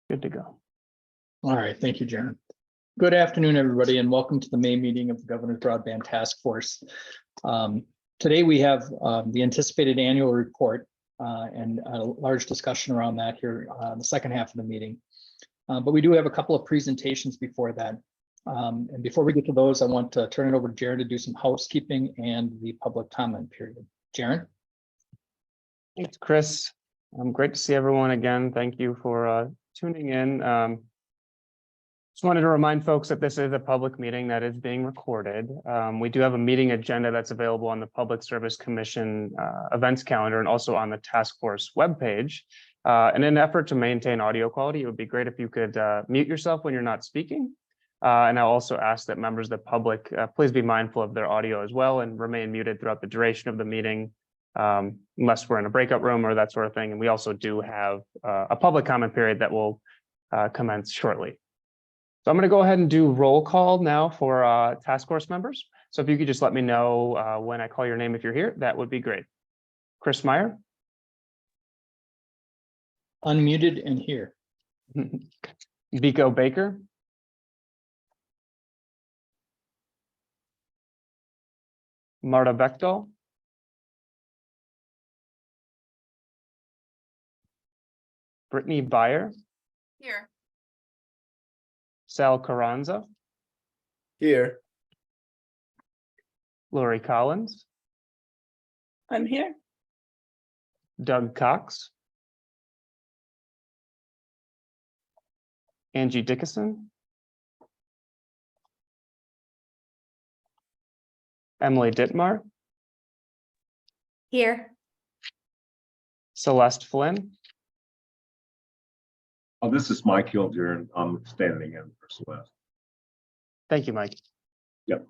Good to go. All right, thank you, Jaron. Good afternoon, everybody, and welcome to the May meeting of the Governor's Broadband Task Force. Today we have the anticipated annual report and a large discussion around that here in the second half of the meeting. But we do have a couple of presentations before that. And before we get to those, I want to turn it over to Jaron to do some housekeeping and the public comment period. Jaron? Thanks, Chris. Great to see everyone again. Thank you for tuning in. Just wanted to remind folks that this is a public meeting that is being recorded. We do have a meeting agenda that's available on the Public Service Commission events calendar and also on the task force webpage. In an effort to maintain audio quality, it would be great if you could mute yourself when you're not speaking. And I'll also ask that members of the public please be mindful of their audio as well and remain muted throughout the duration of the meeting, unless we're in a breakout room or that sort of thing. And we also do have a public comment period that will commence shortly. So I'm going to go ahead and do roll call now for task force members. So if you could just let me know when I call your name if you're here, that would be great. Chris Meyer. Unmuted and here. Vico Baker. Marta Bechtel. Brittany Beyer. Here. Sal Carranza. Here. Lori Collins. I'm here. Doug Cox. Angie Dickinson. Emily Dittmar. Here. Celeste Flynn. Oh, this is Mike Hilger, and I'm standing in for Celeste. Thank you, Mike. Yep.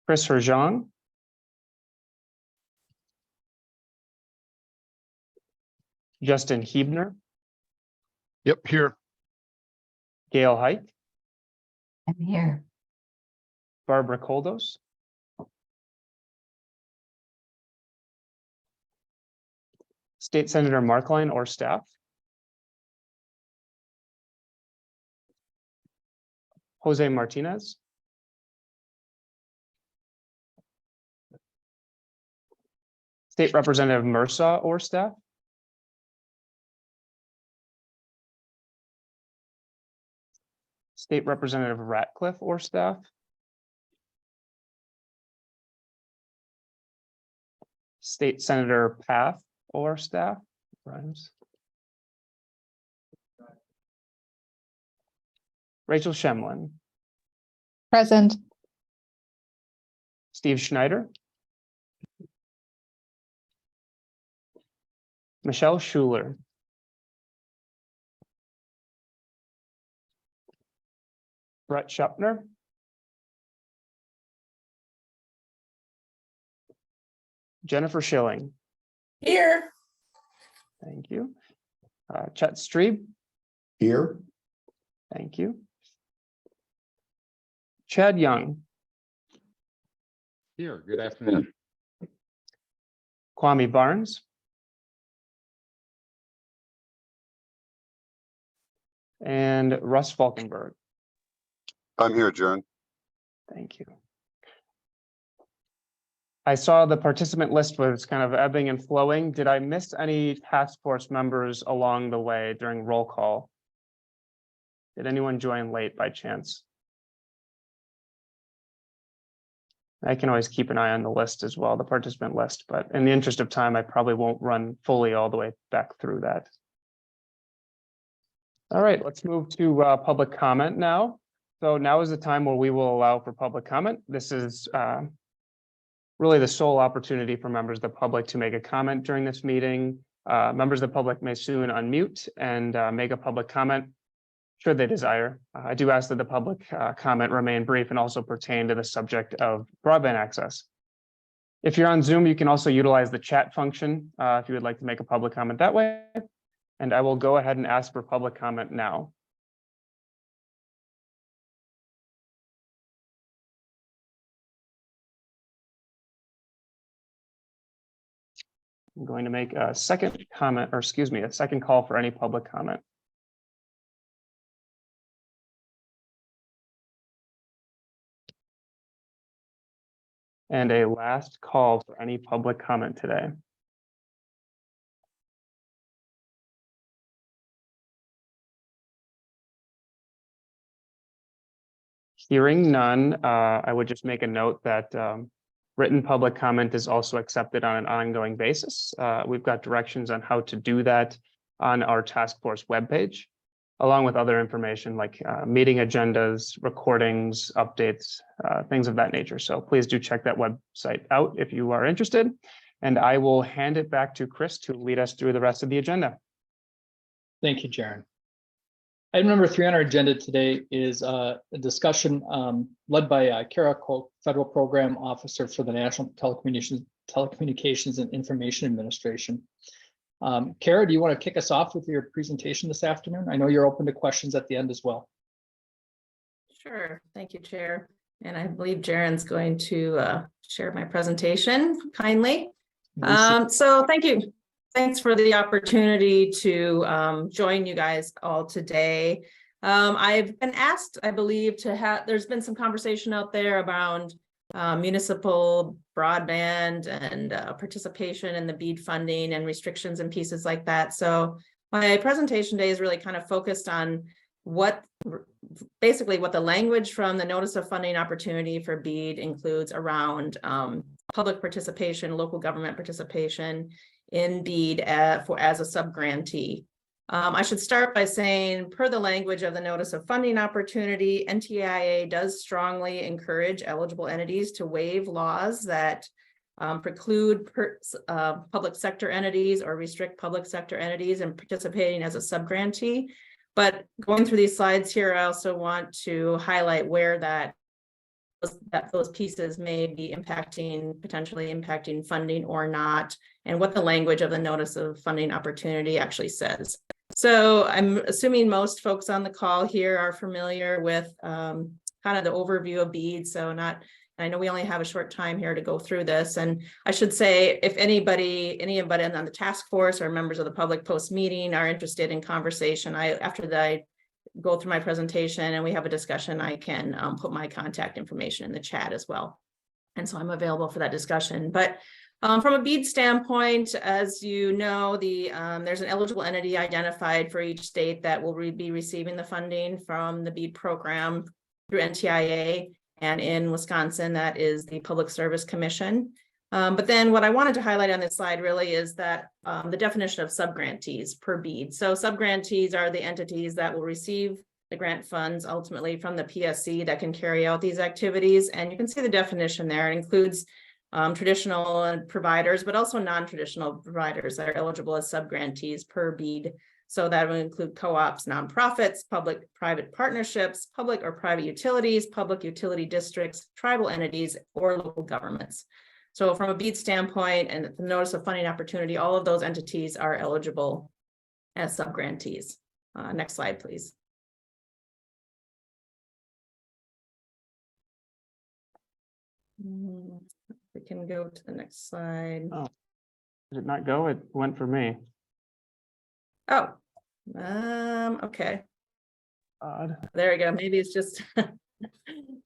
Chris Herjong. Justin Hebner. Yep, here. Gail Hike. I'm here. Barbara Koldos. State Senator Markline or staff. Jose Martinez. State Representative Mursa or staff. State Representative Ratcliffe or staff. State Senator Path or staff. Rhymes. Rachel Shemlin. Present. Steve Schneider. Michelle Schuler. Brett Schupner. Jennifer Schilling. Here. Thank you. Chet Streeb. Here. Thank you. Chad Young. Here. Good afternoon. Kwame Barnes. And Russ Falkenberg. I'm here, Jaron. Thank you. I saw the participant list was kind of ebbing and flowing. Did I miss any task force members along the way during roll call? Did anyone join late by chance? I can always keep an eye on the list as well, the participant list, but in the interest of time, I probably won't run fully all the way back through that. All right, let's move to public comment now. So now is the time where we will allow for public comment. This is really the sole opportunity for members of the public to make a comment during this meeting. Members of the public may soon unmute and make a public comment should they desire. I do ask that the public comment remain brief and also pertain to the subject of broadband access. If you're on Zoom, you can also utilize the chat function if you would like to make a public comment that way. And I will go ahead and ask for public comment now. I'm going to make a second comment, or excuse me, a second call for any public comment. and a last call for any public comment today. Hearing none, I would just make a note that written public comment is also accepted on an ongoing basis. We've got directions on how to do that on our task force webpage, along with other information like meeting agendas, recordings, updates, things of that nature. So please do check that website out if you are interested. And I will hand it back to Chris to lead us through the rest of the agenda. Thank you, Jaron. Item number 3 on our agenda today is a discussion led by Kara Koch, Federal Program Officer for the National Telecommunications and Information Administration. Kara, do you want to kick us off with your presentation this afternoon? I know you're open to questions at the end as well. Sure. Thank you, Chair. And I believe Jaron's going to share my presentation kindly. So thank you. Thanks for the opportunity to join you guys all today. I've been asked, I believe, there's been some conversation out there around municipal broadband and participation in the BEAD funding and restrictions and pieces like that. So my presentation today is really kind of focused on basically what the language from the Notice of Funding Opportunity for BEAD includes around public participation, local government participation in BEAD as a subgrantee. I should start by saying, per the language of the Notice of Funding Opportunity, NTIA does strongly encourage eligible entities to waive laws that preclude public sector entities or restrict public sector entities in participating as a subgrantee. But going through these slides here, I also want to highlight where those pieces may be potentially impacting funding or not, and what the language of the Notice of Funding Opportunity actually says. So I'm assuming most folks on the call here are familiar with kind of the overview of BEAD. I know we only have a short time here to go through this. And I should say, if anybody on the task force or members of the public post meeting are interested in conversation, after I go through my presentation and we have a discussion, I can put my contact information in the chat as well. And so I'm available for that discussion. But from a BEAD standpoint, as you know, there's an eligible entity identified for each state that will be receiving the funding from the BEAD program through NTIA. And in Wisconsin, that is the Public Service Commission. But then what I wanted to highlight on this slide really is that the definition of subgrantees per BEAD. So subgrantees are the entities that will receive the grant funds ultimately from the PSC that can carry out these activities. And you can see the definition there. It includes traditional providers, but also non-traditional providers that are eligible as subgrantees per BEAD. So that will include co-ops, nonprofits, public-private partnerships, public or private utilities, public utility districts, tribal entities, or local governments. So from a BEAD standpoint and the Notice of Funding Opportunity, all of those entities are eligible as subgrantees. Next slide, please. We can go to the next slide. Oh, did it not go? It went for me. Oh, okay. Odd. There we go. Maybe it's just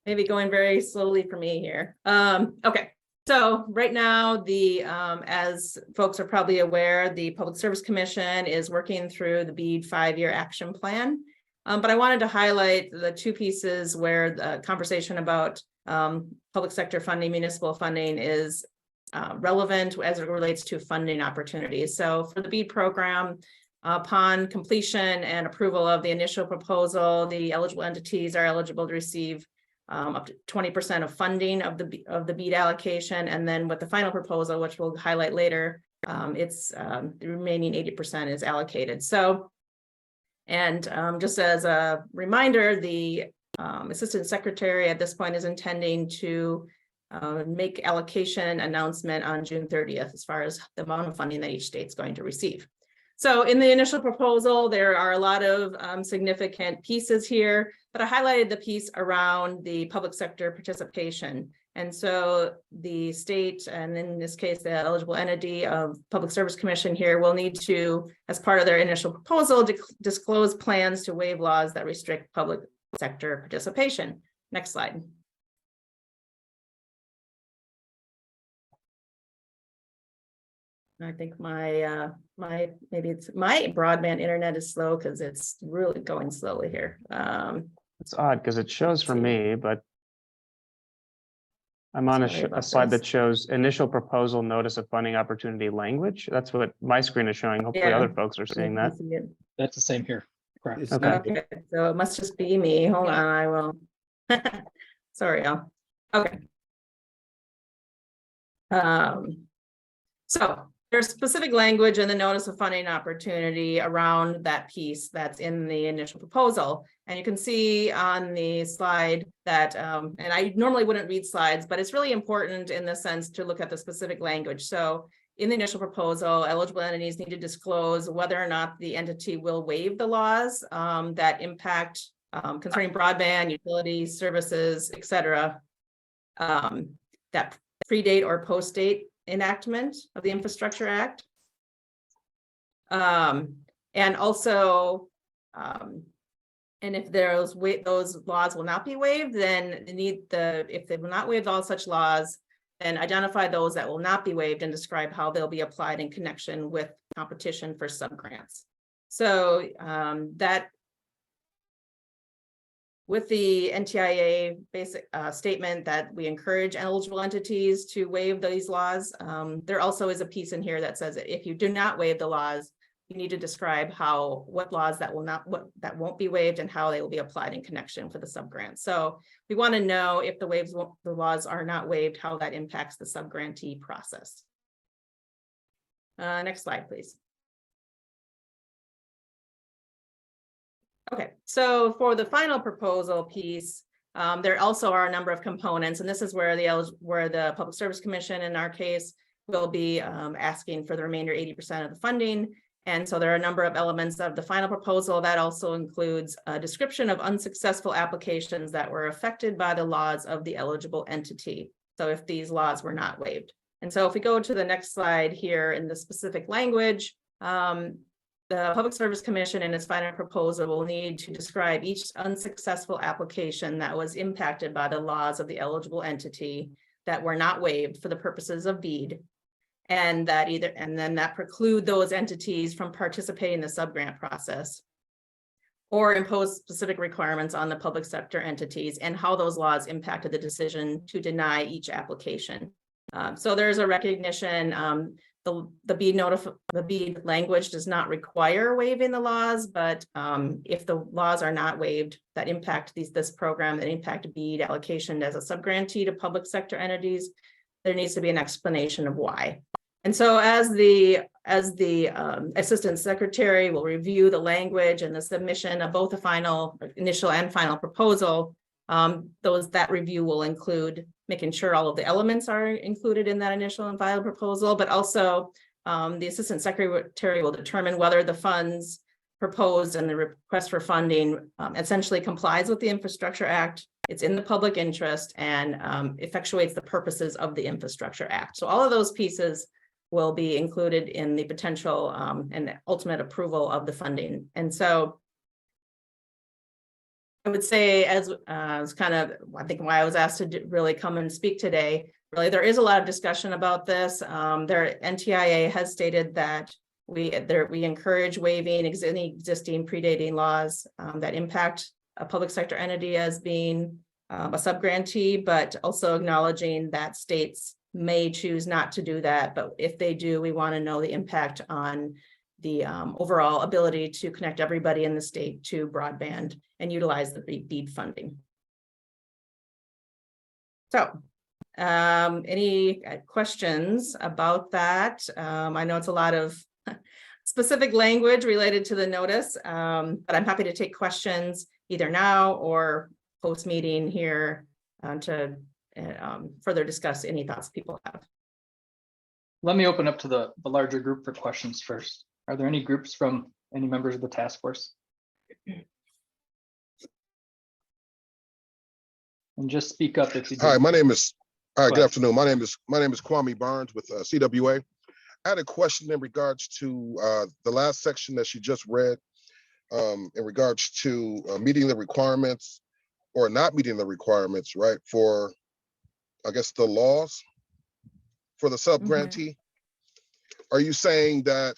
maybe going very slowly for me here. Okay. So right now, as folks are probably aware, the Public Service Commission is working through the BEAD 5-year action plan. But I wanted to highlight the two pieces where the conversation about public sector funding, municipal funding is relevant as it relates to funding opportunities. So for the BEAD program, upon completion and approval of the initial proposal, the eligible entities are eligible to receive up to 20% of funding of the BEAD allocation. And then with the final proposal, which we'll highlight later, the remaining 80% is allocated. So, and just as a reminder, the Assistant Secretary at this point is intending to make allocation announcement on June 30th as far as the amount of funding that each state's going to receive. So in the initial proposal, there are a lot of significant pieces here, but I highlighted the piece around the public sector participation. And so the state, and in this case, the eligible entity of Public Service Commission here will need to, as part of their initial proposal, disclose plans to waive laws that restrict public sector participation. Next slide. I think maybe it's my broadband internet is slow because it's really going slowly here. It's odd because it shows for see. me, but I'm on Sorry a about slide this. that shows initial proposal notice of funding opportunity language. That's what my screen is showing. Hopefully Yeah. other folks are seeing that. That's the same here. Correct. Okay. Okay, so it must just be me. Hold on, I will. Sorry, y'all. Okay. So there's specific language in the notice of funding opportunity around that piece that's in the initial proposal. And you can see on the slide that, and I normally wouldn't read slides, but it's really important in the sense to look at the specific language. So in the initial proposal, eligible entities need to disclose whether or not the entity will waive the laws that impact concerning broadband, utilities, services, et cetera, that predate or post-date enactment of the Infrastructure Act. And also, and if those laws will not be waived, then if they will not waive all such laws, then identify those that will not be waived and describe how they'll be applied in connection with competition for subgrants. So that with the NTIA basic statement that we encourage eligible entities to waive these laws, there also is a piece in here that says that if you do not waive the laws, you need to describe what laws that won't be waived and how they will be applied in connection for the subgrant. So we want to know if the laws are not waived, how that impacts the subgrantee process. Next slide, please. Okay, so for the final proposal piece, there also are a number of components, and this is where the Public Service Commission, in our case, will be asking for the remainder 80% of the funding. And so there are a number of elements of the final proposal that also includes a description of unsuccessful applications that were affected by the laws of the eligible entity. So if these laws were not waived. And so if we go to the next slide here in the specific language, the Public Service Commission in its final proposal will need to describe each unsuccessful application that was impacted by the laws of the eligible entity that were not waived for the purposes of BEAD, and then that preclude those entities from participating in the subgrant process, or impose specific requirements on the public sector entities and how those laws impacted the decision to deny each application. So there's a recognition. The BEAD language does not require waiving the laws, but if the laws are not waived that impact this program, that impact BEAD allocation as a subgrantee to public sector entities, there needs to be an explanation of why. And so as the Assistant Secretary will review the language and the submission of both the initial and final proposal, that review will include making sure all of the elements are included in that initial and final proposal, but also the Assistant Secretary will determine whether the funds proposed and the request for funding essentially complies with the Infrastructure Act. It's in the public interest and effectuates the purposes of the Infrastructure Act. So all of those pieces will be included in the potential and ultimate approval of the funding. And so I would say, as kind of, I think why I was asked to really come and speak today, really there is a lot of discussion about this. NTIA has stated that we encourage waiving any existing predating laws that impact a public sector entity as being a subgrantee, but also acknowledging that states may choose not to do that. But if they do, we want to know the impact on the overall ability to connect everybody in the state to broadband and utilize the BEAD funding. So any questions about that? I know it's a lot of specific language related to the notice, but I'm happy to take questions either now or post meeting here to further discuss any thoughts people have. Let me open up to the larger group for questions first. Are there any groups from any members of the task force? And just speak up if you do. Hi, my name is, Go good ahead. afternoon. My name is Kwame Barnes with CWA. I had a question in regards to the last section that you just read in regards to meeting the requirements or not meeting the requirements, right, for, I guess, the laws for the subgrantee. are you saying that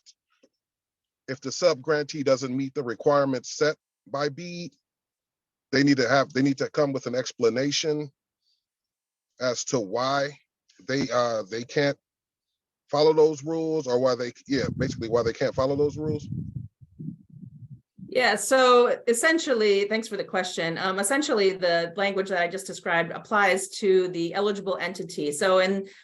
if the sub grantee doesn't meet the requirements set by BEAD, they need to come with an explanation as to why they can't follow those rules, or basically why they can't follow those rules? Yeah, so essentially, thanks for the question. Essentially, the language that I just described applies to the eligible entity. So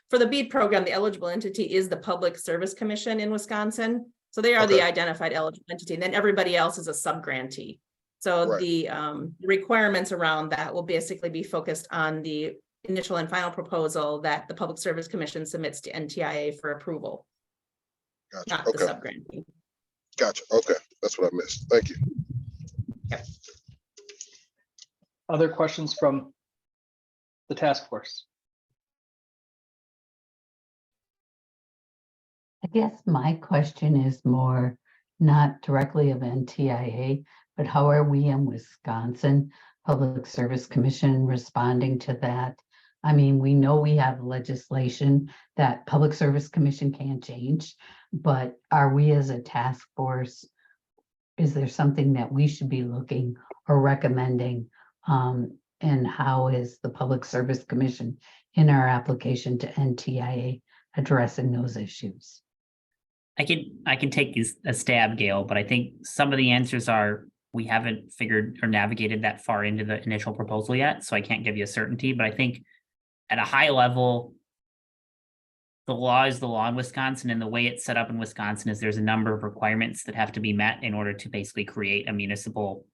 for the BEAD program, the eligible entity is the Public Service Commission in Wisconsin. So they are the Okay. identified eligible entity, and then everybody else is a sub-grantee. So Right. the requirements around that will basically be focused on the initial and final proposal that the Public Service Commission submits to NTIA for approval, Gotcha. not the Okay. sub-grantee. Gotcha. Okay. That's what I missed. Thank you. Other questions from the task force? I guess my question is more not directly of NTIA, but how are we in Wisconsin Public Service Commission responding to that? I mean, we know we have legislation that Public Service Commission can't change, but are we as a task force, is there something that we should be looking or recommending? And how is the Public Service Commission in our application to NTIA addressing those issues? I can take a stab, Gail, but I think some of the answers are we haven't figured or navigated that far into the initial proposal yet, so I can't give you a certainty. But I think at a high level, the law is the law in Wisconsin, and the way it's set up in Wisconsin is there's a number of requirements that have to be met in order to basically create a municipal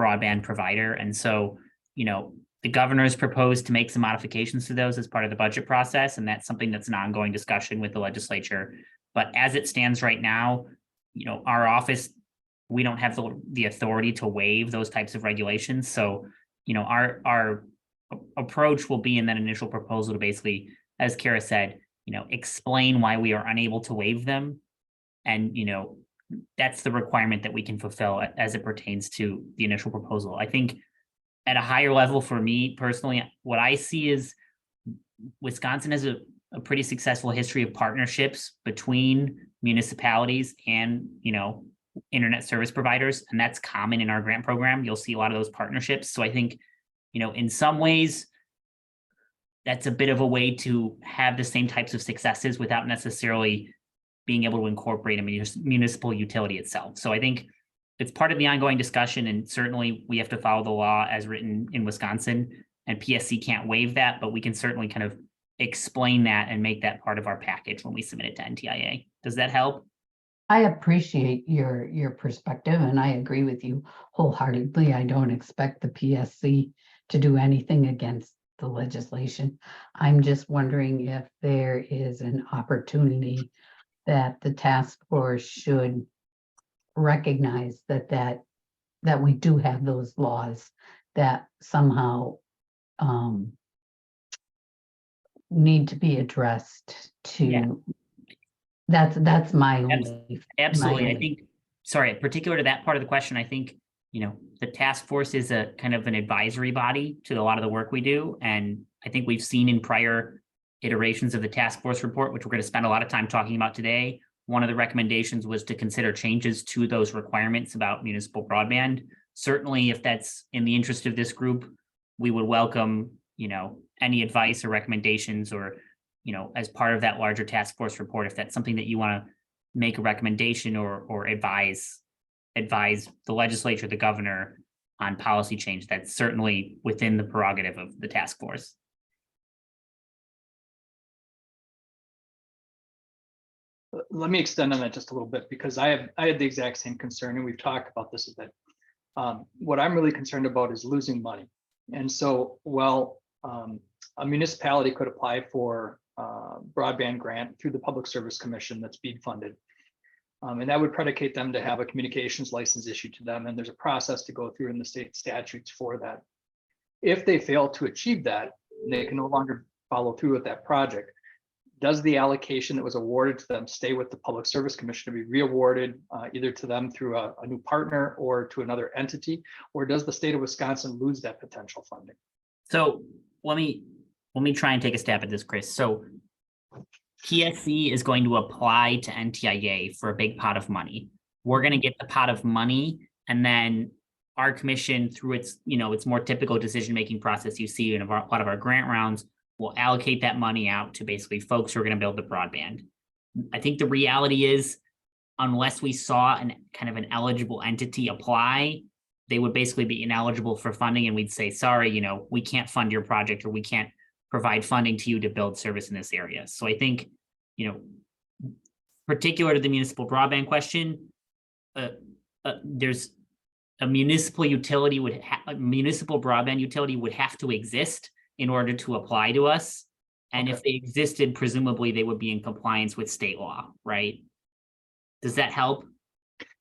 broadband provider. And so, the governor's proposed to make some modifications to those as part of the budget process, and that's something that's an ongoing discussion with the legislature. But as it stands right now, our office, we don't have the authority to waive those types of regulations. So, our approach will be in that initial proposal to basically, as Kara said, explain why we are unable to waive them. And, that's the requirement that we can fulfill as it pertains to the initial proposal. I think at a higher level for me personally, what I see is Wisconsin has a pretty successful history of partnerships between municipalities and, internet service providers. And that's common in our grant program. You'll see a lot of those partnerships. So I think, in some ways, that's a bit of a way to have the same types of successes without necessarily being able to incorporate a municipal utility itself. So I think it's part of the ongoing discussion, and certainly we have to follow the law as written in Wisconsin, and PSC can't waive that, but we can certainly kind of explain that and make that part of our package when we submit it to NTIA. Does that help? I appreciate your perspective, and I agree with you wholeheartedly. I don't expect the PSC to do anything against the legislation. I'm just wondering if there is an opportunity that the task force should recognize that we do have those laws that somehow need to be addressed to. Yeah. That's my only. Absolutely. my I think, sorry, particular to that part of the question, I think, the task force is a kind of an advisory body to a lot of the work we do. And I think we've seen in prior iterations of the task force report, which we're going to spend a lot of time talking about today, one of the recommendations was to consider changes to those requirements about municipal broadband. Certainly, if that's in the interest of this group, we would welcome, any advice or recommendations, or, as part of that larger task force report, if that's something that you want to make a recommendation or advise the legislature, the governor on policy change, that's certainly within the prerogative of the task force. Let me extend on that just a little bit, because I had the exact same concern, and we've talked about this a bit. What I'm really concerned about is losing money. And so, a municipality could apply for broadband grant through the Public Service Commission that's BEAD funded. And that would predicate them to have a communications license issued to them. And there's a process to go through in the state statutes for that. If they fail to achieve that, they can no longer follow through with that project. Does the allocation that was awarded to them stay with the Public Service Commission to be reawarded either to them through a new partner or to another entity, or does the state of Wisconsin lose that potential funding? So let me try and take a stab at this, Chris. So PSC is going to apply to NTIA for a big pot of money. We're going to get the pot of money, and then our commission, through its, its more typical decision-making process you see in a lot of our grant rounds, will allocate that money out to basically folks who are going to build the broadband. I think the reality is, unless we saw an kind of an eligible entity apply, they would basically be ineligible for funding, and we'd say, sorry, we can't fund your project, or we can't provide funding to you to build service in this area. So I think, particular to the municipal broadband question, there's a municipal broadband utility would have to exist in order to apply to us. And if they existed, presumably they would be in compliance with state law, right? Does that help?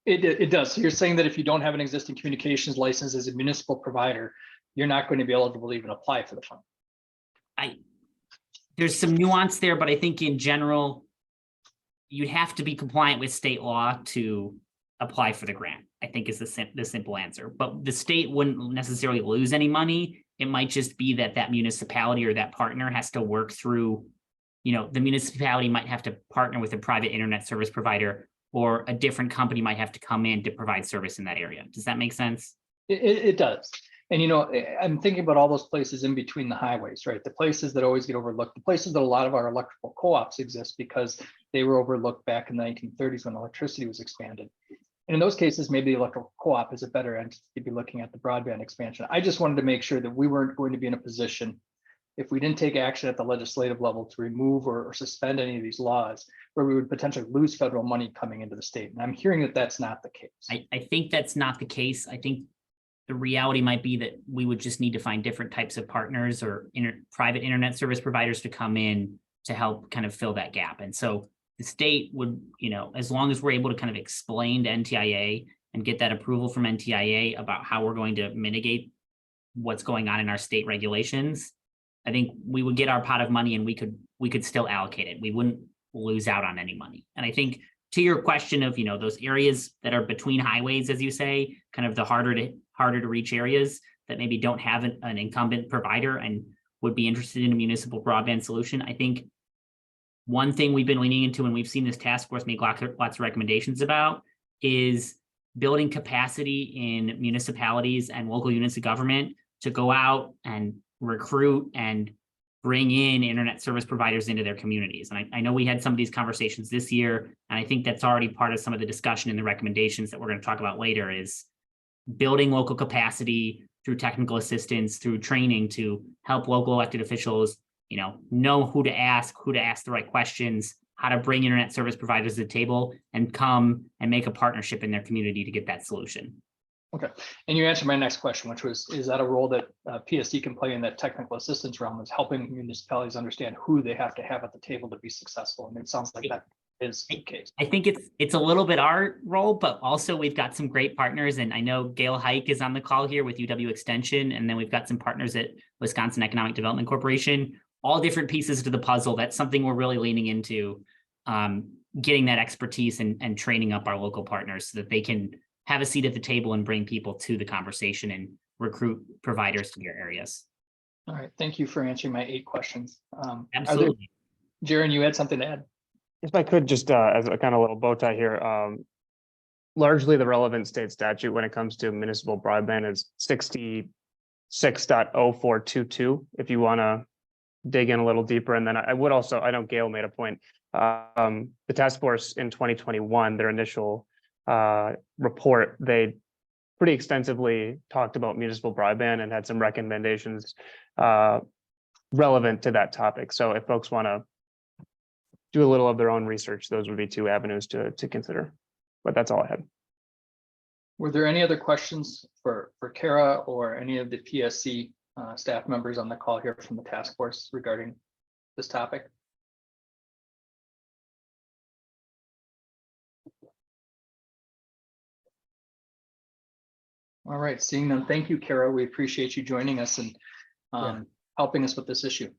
It does. So you're saying that if you don't have an existing communications license as a municipal provider, you're not going to be eligible to even apply for the fund. There's some nuance there, but I think in general, you'd have to be compliant with state law to apply for the grant, I think is the simple answer. But the state wouldn't necessarily lose any money. It might just be that municipality or that partner has to work through, the municipality might have to partner with a private internet service provider, or a different company might have to come in to provide service in that area. Does that make sense? It does. And, I'm thinking about all those places in between the highways, right? The places that always get overlooked, the places that a lot of our electrical co-ops exist because they were overlooked back in the 1930s when electricity was expanded. And in those cases, maybe the electrical co-op is a better entity to be looking at the broadband expansion. I just wanted to make sure that we weren't going to be in a position, if we didn't take action at the legislative level to remove or suspend any of these laws, where we would potentially lose federal money coming into the state. And I'm hearing that that's not the case. I think that's not the case. I think the reality might be that we would just need to find different types of partners or private internet service providers to come in to help kind of fill that gap. And so the state would, as long as we're able to kind of explain to NTIA and get that approval from NTIA about how we're going to mitigate what's going on in our state regulations, I think we would get our pot of money, and we could still allocate it. We wouldn't lose out on any money. And I think to your question of, those areas that are between highways, as you say, kind of the harder to reach areas that maybe don't have an incumbent provider and would be interested in a municipal broadband solution. I think one thing we've been leaning into, and we've seen this task force make lots of recommendations about, is building capacity in municipalities and local units of government to go out and recruit and bring in internet service providers into their communities. And I know we had some of these conversations this year, and I think that's already part of some of the discussion in the recommendations that we're going to talk about later, is building local capacity through technical assistance, through training to help local elected officials, know who to ask the right questions, how to bring internet service providers to the table, and come and make a partnership in their community to get that solution. Okay, and you answered my next question, which was, is that a role that PSC can play in that technical assistance realm, is helping municipalities understand who they have to have at the table to be successful? And it sounds like that is the case. I think it's a little bit our role, but also we've got some great partners, and I know Gail Hike is on the call here with UW Extension, and then we've got some partners at Wisconsin Economic Development Corporation, all different pieces to the puzzle. That's something we're really leaning into, getting that expertise and training up our local partners so that they can have a seat at the table and bring people to the conversation and recruit providers to their areas. All right, thank you for answering my 8 questions. Absolutely. Jaron, you had something to add? If I could just, as a kind of little bow tie here, largely the relevant state statute when it comes to municipal broadband is 66.0422, if you want to dig in a little deeper. And then I would also, I know Gail made a point, the task force in 2021, their initial report, they pretty extensively talked about municipal broadband and had some recommendations relevant to that topic. So if folks want to do a little of their own research, those would be 2 avenues to consider. But that's all I had. Were there any other questions for Kara or any of the PSC staff members on the call here from the task force regarding this topic? All right, seeing none, thank you, Kara. We appreciate you joining us and helping us with this issue.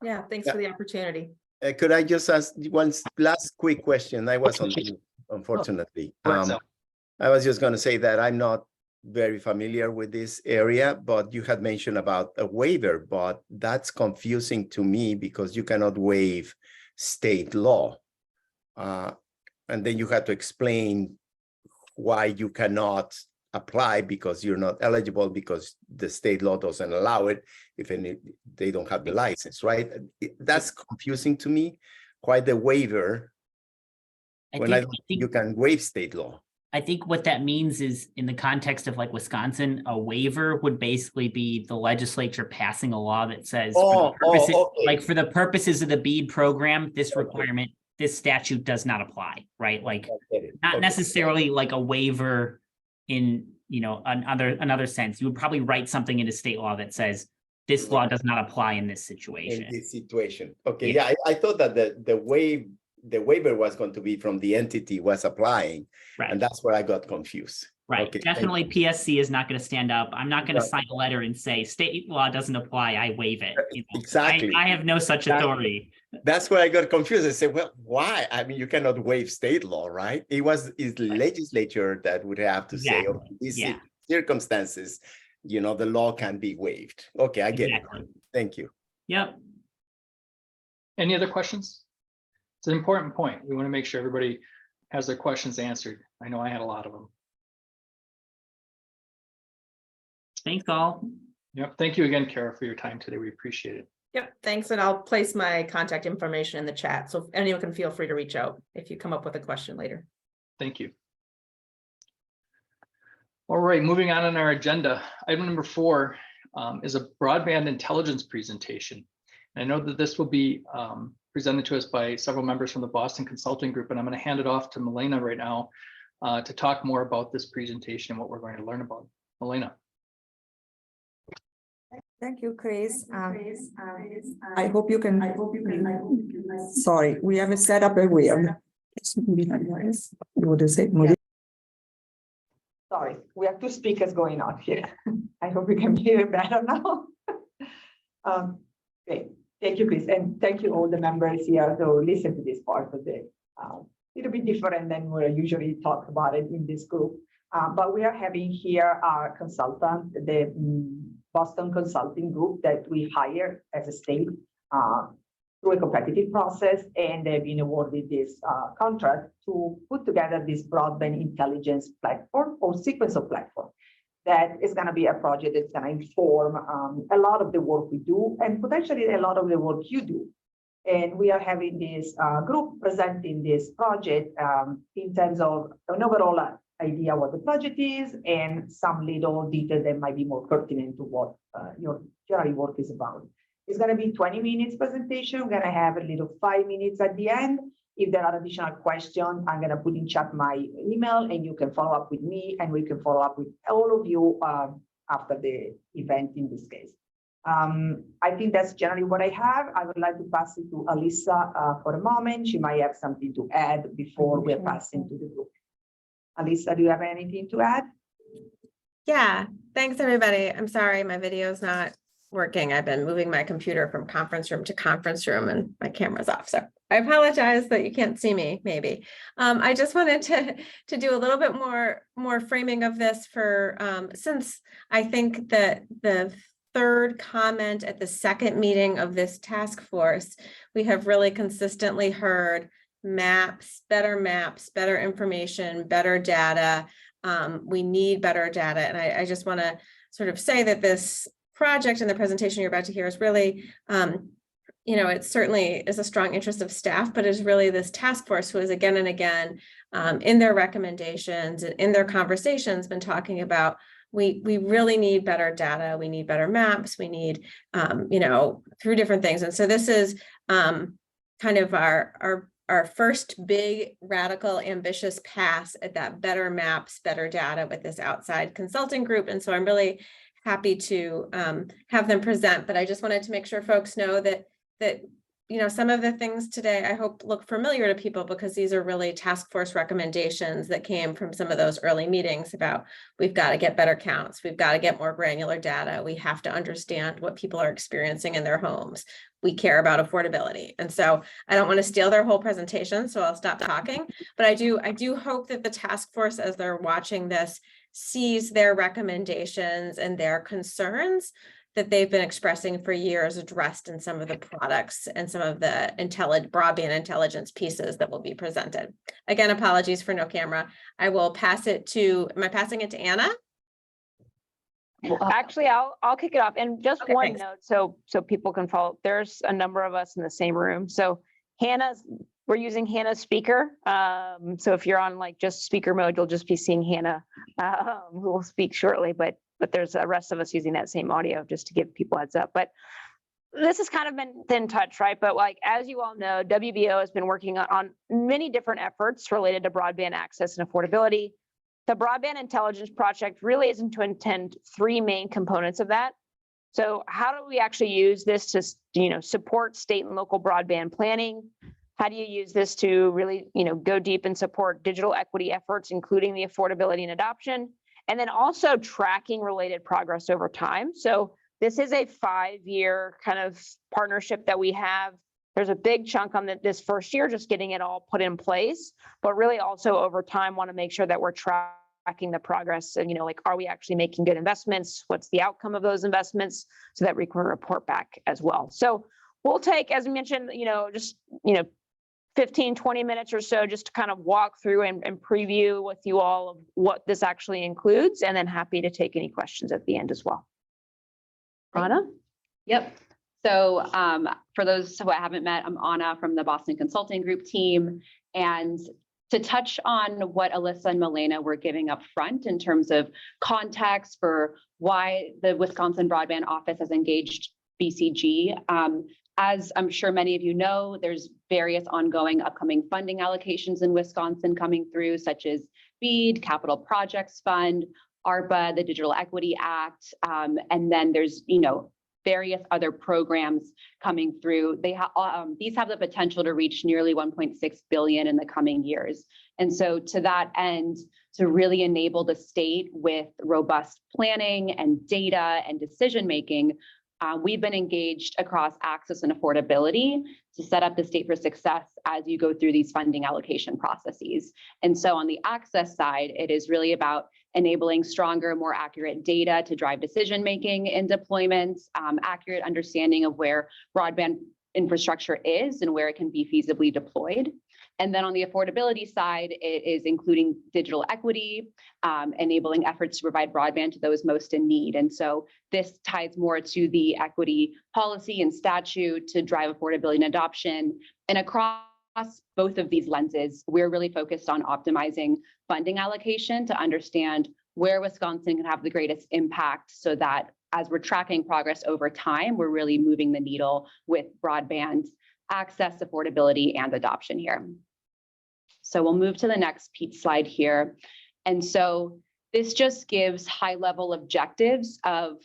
Yeah, thanks for the opportunity. Could I just ask one last quick question? I was on mute, unfortunately. I was just going to say that I'm not very familiar with this area, but you had mentioned about a waiver, but that's confusing to me because you cannot waive state law. And then you have to explain why you cannot apply because you're not eligible because the state law doesn't allow it if they don't have the license, right? That's confusing to me. Why the waiver when I don't think you can waive state law? I think what that means is in the context of like Wisconsin, a waiver would basically be the legislature passing a law that says like for the purposes of the BEAD program, this requirement, this statute does not apply, right? Like not necessarily like a waiver in, you know, another sense. You would probably write something into state law that says this law does not apply in this situation. In this situation. Okay, yeah, I thought that the waiver was going to be from the entity was applying, right? And that's where I got confused. Right, okay, definitely PSC is not going to stand up. I'm not going to sign a letter and say state law doesn't apply, I waive it. You know? Exactly. I have no such authority. That's where I got confused. I said, well, why? I mean, you cannot waive state law, right? It's the legislature that would have to say, okay, these circumstances, you know, the law can be waived. Okay, I get it. Thank you. Yep. Any other questions? It's an important point. We want to make sure everybody has their questions answered. I know I had a lot of them. Thanks all. Yep. Thank you again, Kara, for your time today. We appreciate it. Yep, thanks. And I'll place my contact information in the chat. So anyone can feel free to reach out if you come up with a question later. Thank you. All right, moving on our agenda. Item number 4 is a broadband intelligence presentation. And I know that this will be presented to us by several members from the Boston Consulting Group, and I'm going to hand it off to Milena right now to talk more about this presentation and what we're going to learn about. Milena. Thank you, Chris. I hope you can. Sorry, we have set up a wheel. Sorry, we have 2 speakers going on here. I hope you can hear better now. Great. Thank you, Chris, and thank you all the members here to listen to this part of the little bit different than we usually talk about it in this group. But we are having here our consultant, the Boston Consulting Group that we hire as a state through a competitive process, and they've been awarded this contract to put together this broadband intelligence platform or sequence of platform. That is going to be a project that's going to inform a lot of the work we do and potentially a lot of the work you do. And we are having this group presenting this project in terms of an overall idea what the project is and some little detail that might be more pertinent to what your general work is about. It's going to be 20 minutes presentation. We're going to have a little 5 minutes at the end. If there are additional questions, I'm going to put in chat my email and you can follow up with me and we can follow up with all of you after the event in this case. I think that's generally what I have. I would like to pass it to Alyssa for a moment. She might have something to add before we're passing to the group. Alyssa, do you have anything to add? Yeah, thanks everybody. I'm sorry, my video is not working. I've been moving my computer from conference room to conference room and my camera's off. So I apologize that you can't see me, maybe. I just wanted to do a little bit more framing of this for, since I think that the third comment at the second meeting of this task force, we have really consistently heard maps, better information, better data. We need better data. And I just want to sort of say that this project and the presentation you're about to hear is really, you know, it certainly is a strong interest of staff, but it's really this task force who has again and again in their recommendations and in their conversations been talking about we really need better data. We need better maps. We need, you know, through different things. And so this is kind of our first big, radical, ambitious pass at that better maps, better data with this outside consulting group. And so I'm really happy to have them present, but I just wanted to make sure folks know that you know, some of the things today I hope look familiar to people because these are really task force recommendations that came from some of those early meetings about we've got to get better counts, we've got to get more granular data, we have to understand what people are experiencing in their homes. We care about affordability. And so I don't want to steal their whole presentation, so I'll stop talking, but I do hope that the task force, as they're watching this, sees their recommendations and their concerns that they've been expressing for years addressed in some of the products and some of the broadband intelligence pieces that will be presented. Again, apologies for no camera. I will pass it to, am I passing it to Anna? Actually, I'll kick it off. And just Okay, one thanks. note, so people can follow. There's a number of us in the same room. So we're using Hannah's speaker. So if you're on like just speaker mode, you'll just be seeing Hannah, who will speak shortly. But there's the rest of us using that same audio just to give people a heads up. But this has kind of been thin touch, right? But like, as you all know, WBO has been working on many different efforts related to broadband access and affordability. The Broadband Intelligence Project really is to intend three main components of that. So how do we actually use this to, support state and local broadband planning? How do you use this to really, go deep and support digital equity efforts, including the affordability and adoption, and then also tracking related progress over time? So this is a 5-year kind of partnership that we have. There's a big chunk on this first year, just getting it all put in place, but really also over time want to make sure that we're tracking the progress and, are we actually making good investments? What's the outcome of those investments so that we can report back as well. So we'll take, as we mentioned, just, 15, 20 minutes or so just to kind of walk through and preview with you all of what this actually includes, and then happy to take any questions at the end as well. Anna? Yep. So for those who I haven't met, I'm Anna from the Boston Consulting Group team. And to touch on what Alyssa and Milena were giving up front in terms of context for why the Wisconsin Broadband Office has engaged BCG. As I'm sure many of you know, there's various ongoing upcoming funding allocations in Wisconsin coming through, such as BEAD, Capital Projects Fund, ARPA, the Digital Equity Act, and then there's, various other programs coming through. These have the potential to reach nearly 1.6 billion in the coming years. And so to that end, to really enable the state with robust planning and data and decision-making, we've been engaged across access and affordability to set up the state for success as you go through these funding allocation processes. And so on the access side, it is really about enabling stronger, more accurate data to drive decision-making in deployments, accurate understanding of where broadband infrastructure is and where it can be feasibly deployed. And then on the affordability side, it is including digital equity, enabling efforts to provide broadband to those most in need. And so this ties more to the equity policy and statute to drive affordability and adoption. And across both of these lenses, we're really focused on optimizing funding allocation to understand where Wisconsin can have the greatest impact so that as we're tracking progress over time, we're really moving the needle with broadband access, affordability, and adoption here. So we'll move to the next slide here. And so this just gives high-level objectives of,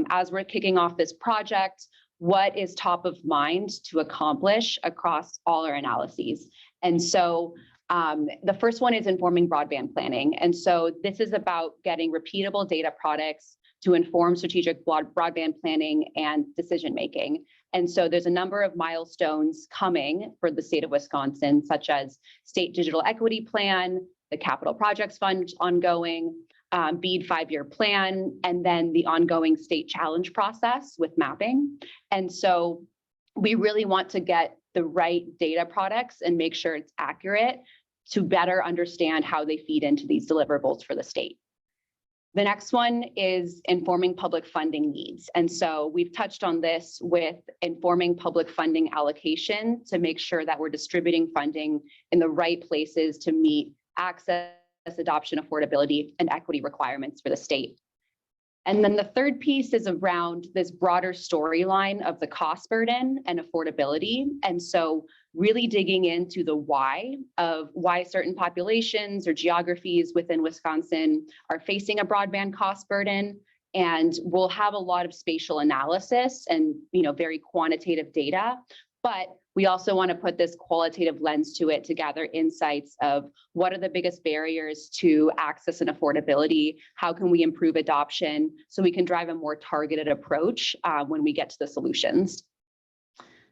as we're kicking off this project, what is top of mind to accomplish across all our analyses. And so the first one is informing broadband planning. And so this is about getting repeatable data products to inform strategic broadband planning and decision-making. And so there's a number of milestones coming for the state of Wisconsin, such as State Digital Equity Plan, the Capital Projects Fund ongoing, BEAD 5-year plan, and then the ongoing state challenge process with mapping. And so we really want to get the right data products and make sure it's accurate to better understand how they feed into these deliverables for the state. The next one is informing public funding needs. And so we've touched on this with informing public funding allocation to make sure that we're distributing funding in the right places to meet access, adoption, affordability, and equity requirements for the state. And then the third piece is around this broader storyline of the cost burden and affordability. And so really digging into the why of why certain populations or geographies within Wisconsin are facing a broadband cost burden. And we'll have a lot of spatial analysis and very quantitative data, but we also want to put this qualitative lens to it to gather insights of what are the biggest barriers to access and affordability, how can we improve adoption so we can drive a more targeted approach when we get to the solutions.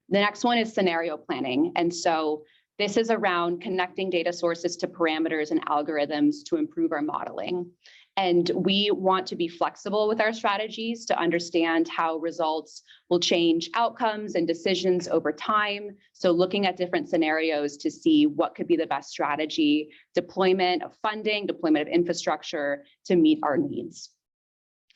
The next one is scenario planning. And so this is around connecting data sources to parameters and algorithms to improve our modeling. And we want to be flexible with our strategies to understand how results will change outcomes and decisions over time. So looking at different scenarios to see what could be the best strategy, deployment of funding, deployment of infrastructure to meet our needs.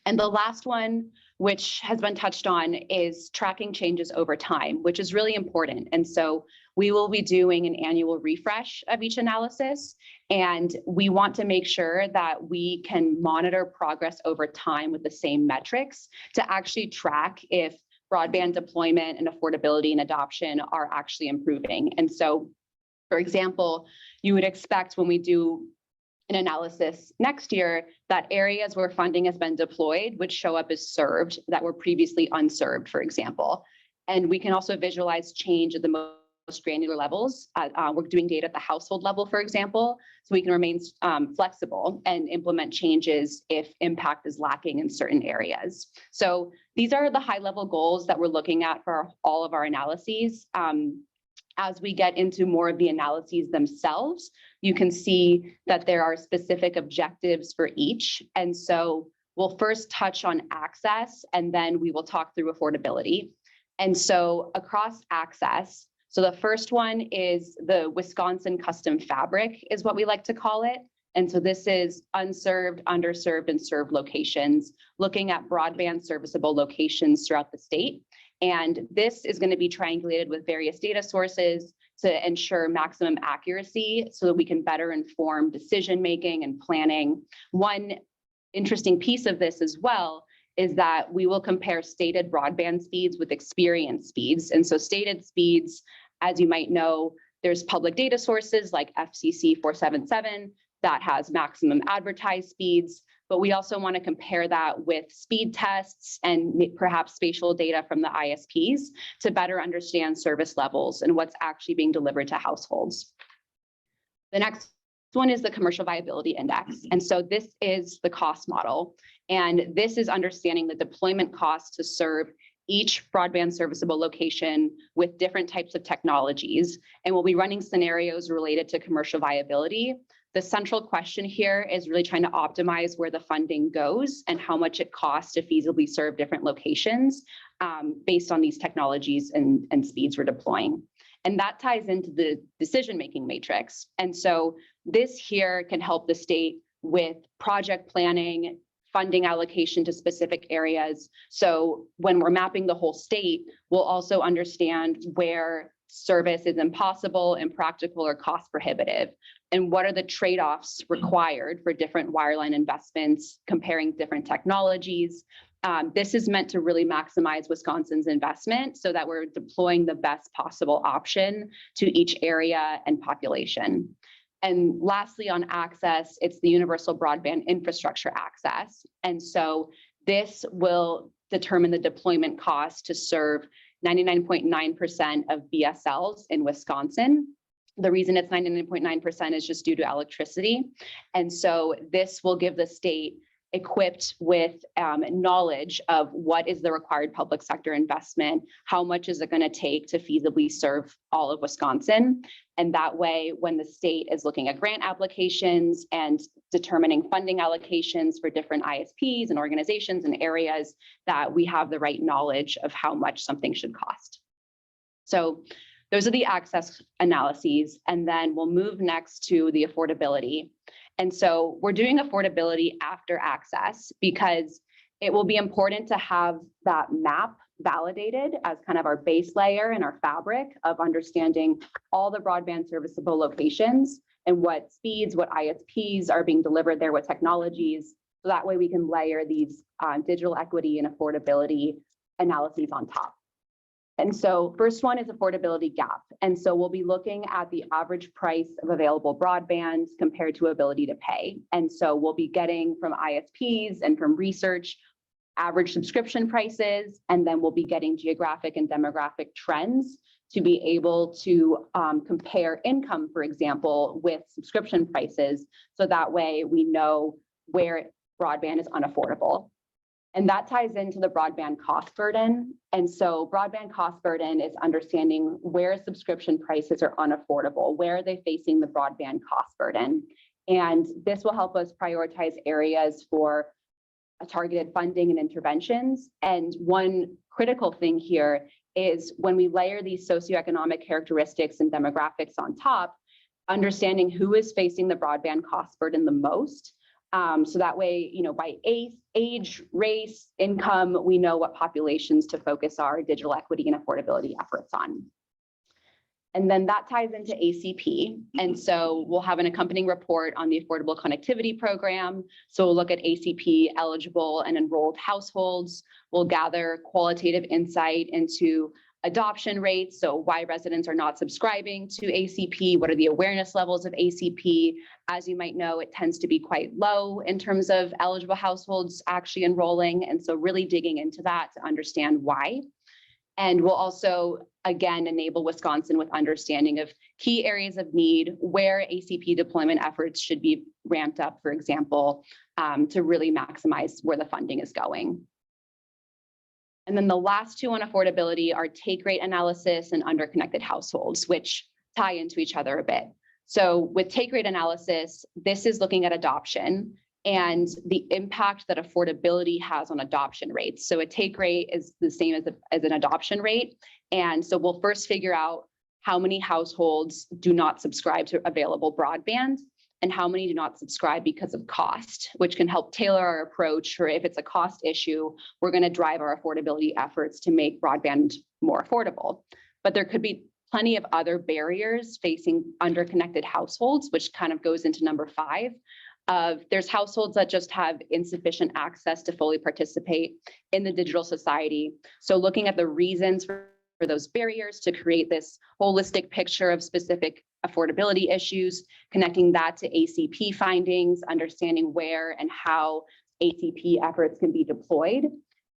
And the last one, which has been touched on, is tracking changes over time, which is really important. And so we will be doing an annual refresh of each analysis, and we want to make sure that we can monitor progress over time with the same metrics to actually track if broadband deployment and affordability and adoption are actually improving. And so, for example, you would expect when we do an analysis next year that areas where funding has been deployed would show up as served that were previously unserved, for example. And we can also visualize change at the most granular levels. We're doing data at the household level, for example, so we can remain flexible and implement changes if impact is lacking in certain areas. So these are the high-level goals that we're looking at for all of our analyses. As we get into more of the analyses themselves, you can see that there are specific objectives for each. And so we'll first touch on access, and then we will talk through affordability. And so across access, so the first one is the Wisconsin custom fabric is what we like to call it. And so this is unserved, underserved, and served locations, looking at broadband serviceable locations throughout the state. And this is going to be triangulated with various data sources to ensure maximum accuracy so that we can better inform decision-making and planning. One interesting piece of this as well is that we will compare stated broadband speeds with experienced speeds. And so stated speeds, as you might know, there's public data sources like FCC 477 that has maximum advertised speeds, but we also want to compare that with speed tests and perhaps spatial data from the ISPs to better understand service levels and what's actually being delivered to households. The next one is the commercial viability index. And so this is the cost model. And this is understanding the deployment costs to serve each broadband serviceable location with different types of technologies. And we'll be running scenarios related to commercial viability. The central question here is really trying to optimize where the funding goes and how much it costs to feasibly serve different locations based on these technologies and speeds we're deploying. And that ties into the decision-making matrix. And so this here can help the state with project planning, funding allocation to specific areas. So when we're mapping the whole state, we'll also understand where service is impossible, impractical, or cost prohibitive, and what are the trade-offs required for different wireline investments, comparing different technologies. This is meant to really maximize Wisconsin's investment so that we're deploying the best possible option to each area and population. And lastly, on access, it's the universal broadband infrastructure access. And so this will determine the deployment cost to serve 99.9% of BSLs in Wisconsin. The reason it's 99.9% is just due to electricity. And so this will give the state equipped with knowledge of what is the required public sector investment, how much is it going to take to feasibly serve all of Wisconsin. And that way, when the state is looking at grant applications and determining funding allocations for different ISPs and organizations and areas, that we have the right knowledge of how much something should cost. So those are the access analyses. And then we'll move next to the affordability. And so we're doing affordability after access because it will be important to have that map validated as kind of our base layer and our fabric of understanding all the broadband serviceable locations and what speeds, what ISPs are being delivered there, what technologies. So that way we can layer these digital equity and affordability analyses on top. And so first one is affordability gap. And so we'll be looking at the average price of available broadband compared to ability to pay. And so we'll be getting from ISPs and from research average subscription prices, and then we'll be getting geographic and demographic trends to be able to compare income, for example, with subscription prices. So that way we know where broadband is unaffordable. And that ties into the broadband cost burden. And so broadband cost burden is understanding where subscription prices are unaffordable, where are they facing the broadband cost burden. And this will help us prioritize areas for targeted funding and interventions. And one critical thing here is when we layer these socioeconomic characteristics and demographics on top, understanding who is facing the broadband cost burden the most. So that way, by age, race, income, we know what populations to focus our digital equity and affordability efforts on. And then that ties into ACP. And so we'll have an accompanying report on the Affordable Connectivity Program. So we'll look at ACP eligible and enrolled households. We'll gather qualitative insight into adoption rates. So why residents are not subscribing to ACP, what are the awareness levels of ACP? As you might know, it tends to be quite low in terms of eligible households actually enrolling. And so really digging into that to understand why. And we'll also, again, enable Wisconsin with understanding of key areas of need where ACP deployment efforts should be ramped up, for example, to really maximize where the funding is going. And then the last two on affordability are take rate analysis and underconnected households, which tie into each other a bit. So with take rate analysis, this is looking at adoption and the impact that affordability has on adoption rates. So a take rate is the same as an adoption rate. And so we'll first figure out how many households do not subscribe to available broadband and how many do not subscribe because of cost, which can help tailor our approach. Or if it's a cost issue, we're going to drive our affordability efforts to make broadband more affordable. But there could be plenty of other barriers facing underconnected households, which kind of goes into number 5. There's households that just have insufficient access to fully participate in the digital society. So looking at the reasons for those barriers to create this holistic picture of specific affordability issues, connecting that to ACP findings, understanding where and how ACP efforts can be deployed,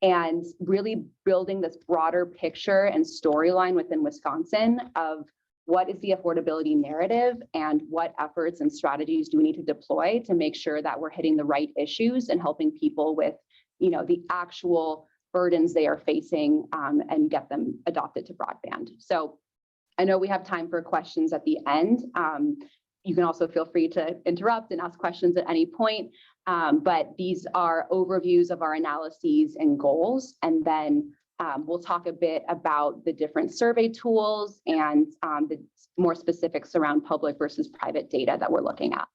and really building this broader picture and storyline within Wisconsin of what is the affordability narrative and what efforts and strategies do we need to deploy to make sure that we're hitting the right issues and helping people with, the actual burdens they are facing and get them adopted to broadband. So I know we have time for questions at the end. You can also feel free to interrupt and ask questions at any point. But these are overviews of our analyses and goals. And then we'll talk a bit about the different survey tools and the more specifics around public versus private data that we're looking at.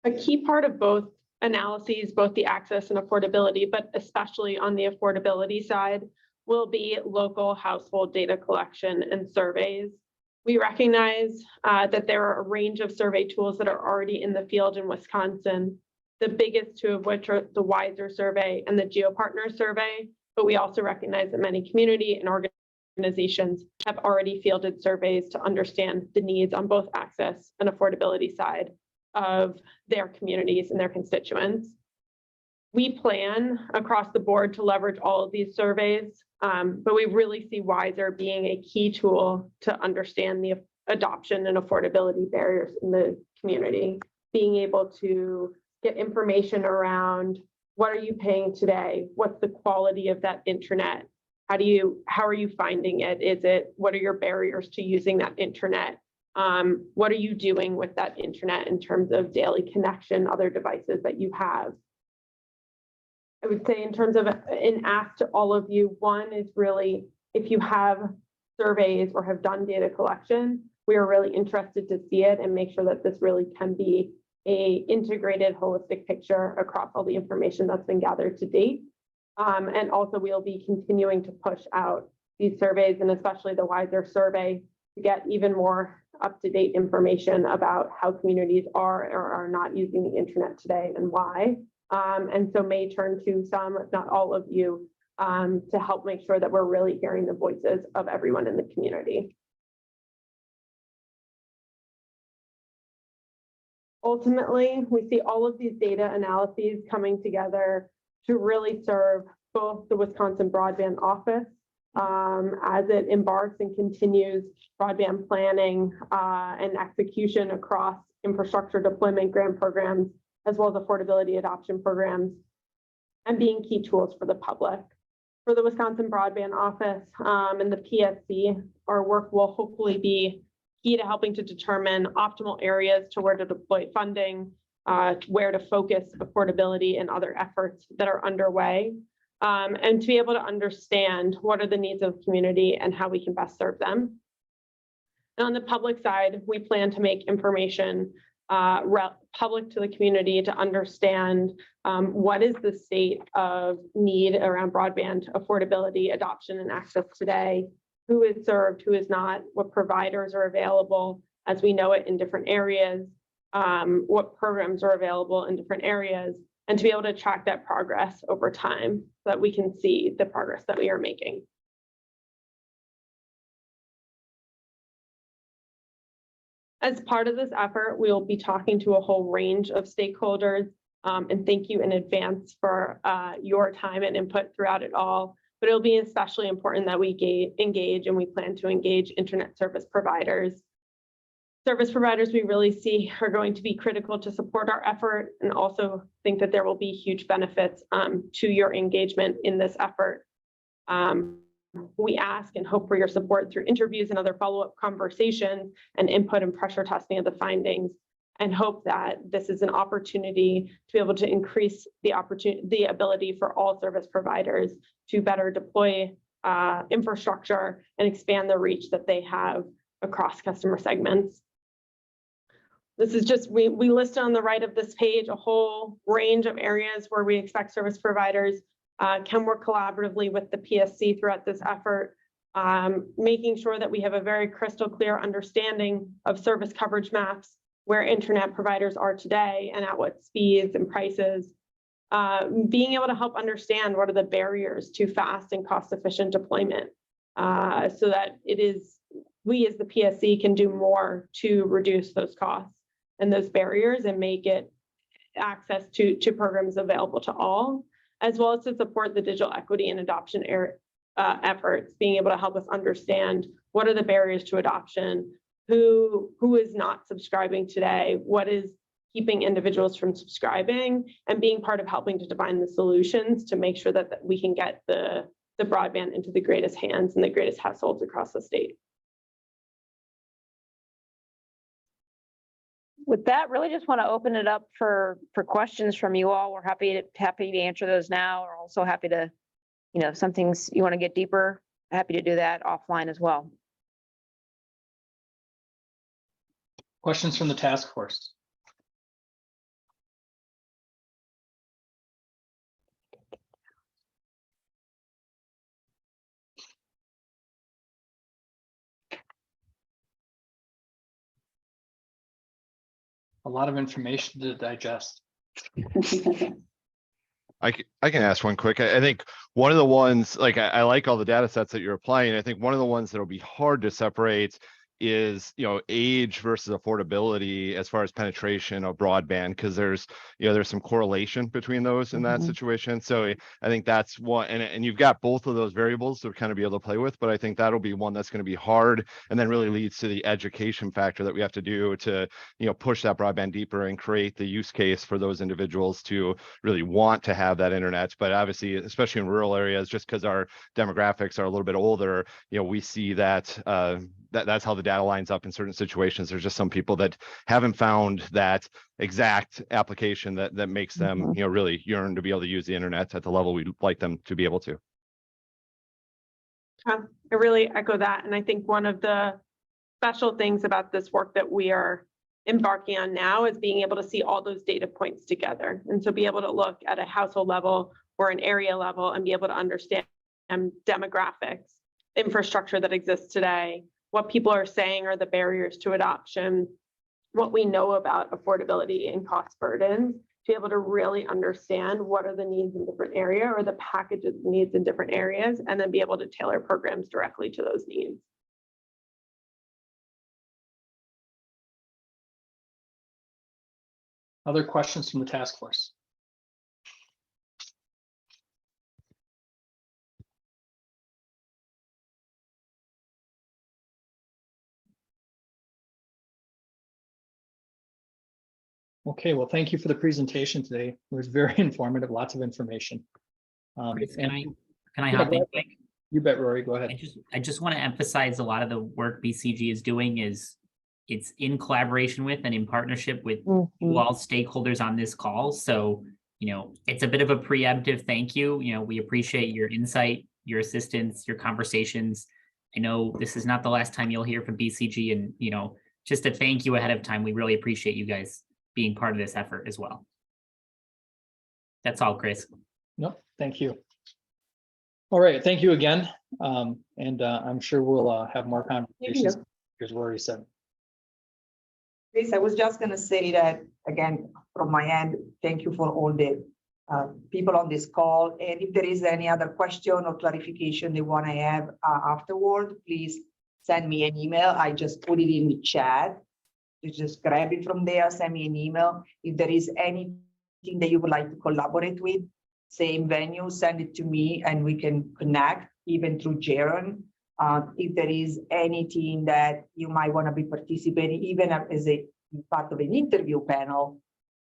A key part of both analyses, both the access and affordability, but especially on the affordability side, will be local household data collection and surveys. We recognize that there are a range of survey tools that are already in the field in Wisconsin, the biggest two of which are the Wiser survey and the GeoPartner survey, but we also recognize that many community and organizations have already fielded surveys to understand the needs on both access and affordability side of their communities and their constituents. We plan across the board to leverage all of these surveys, but we really see Wiser being a key tool to understand the adoption and affordability barriers in the community. Being able to get information around what are you paying today? What's the quality of that internet? How are you finding it? What are your barriers to using that internet? What are you doing with that internet in terms of daily connection, other devices that you have? I would say in terms of an ask to all of you, one is really, if you have surveys or have done data collection, we are really interested to see it and make sure that this really can be a integrated holistic picture across all the information that's been gathered to date. And also we'll be continuing to push out these surveys and especially the Wiser survey to get even more up-to-date information about how communities are or are not using the internet today and why. And so may turn to some, if not all of you, to help make sure that we're really hearing the voices of everyone in the community. Ultimately, we see all of these data analyses coming together to really serve both the Wisconsin Broadband Office as it embarks and continues broadband planning and execution across infrastructure deployment grant programs, as well as affordability adoption programs, and being key tools for the public. For the Wisconsin Broadband Office and the PSC, our work will hopefully be key to helping to determine optimal areas to where to deploy funding, where to focus affordability and other efforts that are underway, and to be able to understand what are the needs of the community and how we can best serve them. And on the public side, we plan to make information public to the community to understand what is the state of need around broadband affordability, adoption, and access today, who is served, who is not, what providers are available as we know it in different areas, what programs are available in different areas, and to be able to track that progress over time so that we can see the progress that we are making. As part of this effort, we will be talking to a whole range of stakeholders, and thank you in advance for your time and input throughout it all. But it'll be especially important that we engage, and we plan to engage internet service providers. Service providers we really see are going to be critical to support our effort, and also think that there will be huge benefits to your engagement in this effort. We ask and hope for your support through interviews and other follow-up conversations and input and pressure testing of the findings, and hope that this is an opportunity to be able to increase the ability for all service providers to better deploy infrastructure and expand the reach that they have across customer segments. This is just, we list on the right of this page a whole range of areas where we expect service providers can work collaboratively with the PSC throughout this effort, making sure that we have a very crystal clear understanding of service coverage maps, where internet providers are today and at what speeds and prices, being able to help understand what are the barriers to fast and cost-efficient deployment, so that we as the PSC can do more to reduce those costs and those barriers and make it access to programs available to all, as well as to support the digital equity and adoption efforts, being able to help us understand what are the barriers to adoption, who is not subscribing today, what is keeping individuals from subscribing, and being part of helping to define the solutions to make sure that we can get the broadband into the greatest hands and the greatest households across the state. With that, really just want to open it up for questions from you all. We're happy to answer those now. We're also happy to, if some things you want to get deeper, happy to do that offline as well. Questions from the task force? A lot of information to digest. I can ask one quick. I think one of the ones, like I like all the data sets that you're applying. I think one of the ones that will be hard to separate is, age versus affordability as far as penetration of broadband, because there's some correlation between those in that situation. So I think that's one, and you've got both of those variables to kind of be able to play with, but I think that'll be one that's going to be hard, and then really leads to the education factor that we have to do to, push that broadband deeper and create the use case for those individuals to really want to have that internet. But obviously, especially in rural areas, just because our demographics are a little bit older, we see that that's how the data lines up in certain situations. There's just some people that haven't found that exact application that makes them, really yearn to be able to use the internet at the level we'd like them to be able to. I really echo that. And I think one of the special things about this work that we are embarking on now is being able to see all those data points together. And so be able to look at a household level or an area level and be able to understand demographics, infrastructure that exists today, what people are saying are the barriers to adoption, what we know about affordability and cost burdens, to be able to really understand what are the needs in different area or the package of needs in different areas, and then be able to tailor programs directly to those needs. Other questions from the task force? Okay, well, thank you for the presentation today. It was very informative, lots of information. Can I hop in quick? You bet, Rory, go ahead. I just want to emphasize a lot of the work BCG is doing is it's in collaboration with and in partnership with Mhm. all stakeholders on this call. So, it's a bit of a preemptive thank you. We appreciate your insight, your assistance, your conversations. I know this is not the last time you'll hear from BCG, and, just a thank you ahead of time. We really appreciate you guys being part of this effort as well. That's all, Chris. Nope, thank you. All right, thank you again. And I'm sure we'll have more conversations. Here's what he said. Chris, I was just gonna say that, again, from my end, thank you for all the people on this call. And if there is any other question or clarification they want to have afterward, please send me an email. I just put it in the chat. You just grab it from there, send me an email. If there is anything that you would like to collaborate with, same venue, send it to me and we can connect even through Jaron. If there is anything that you might want to be participating, even as a part of an interview panel,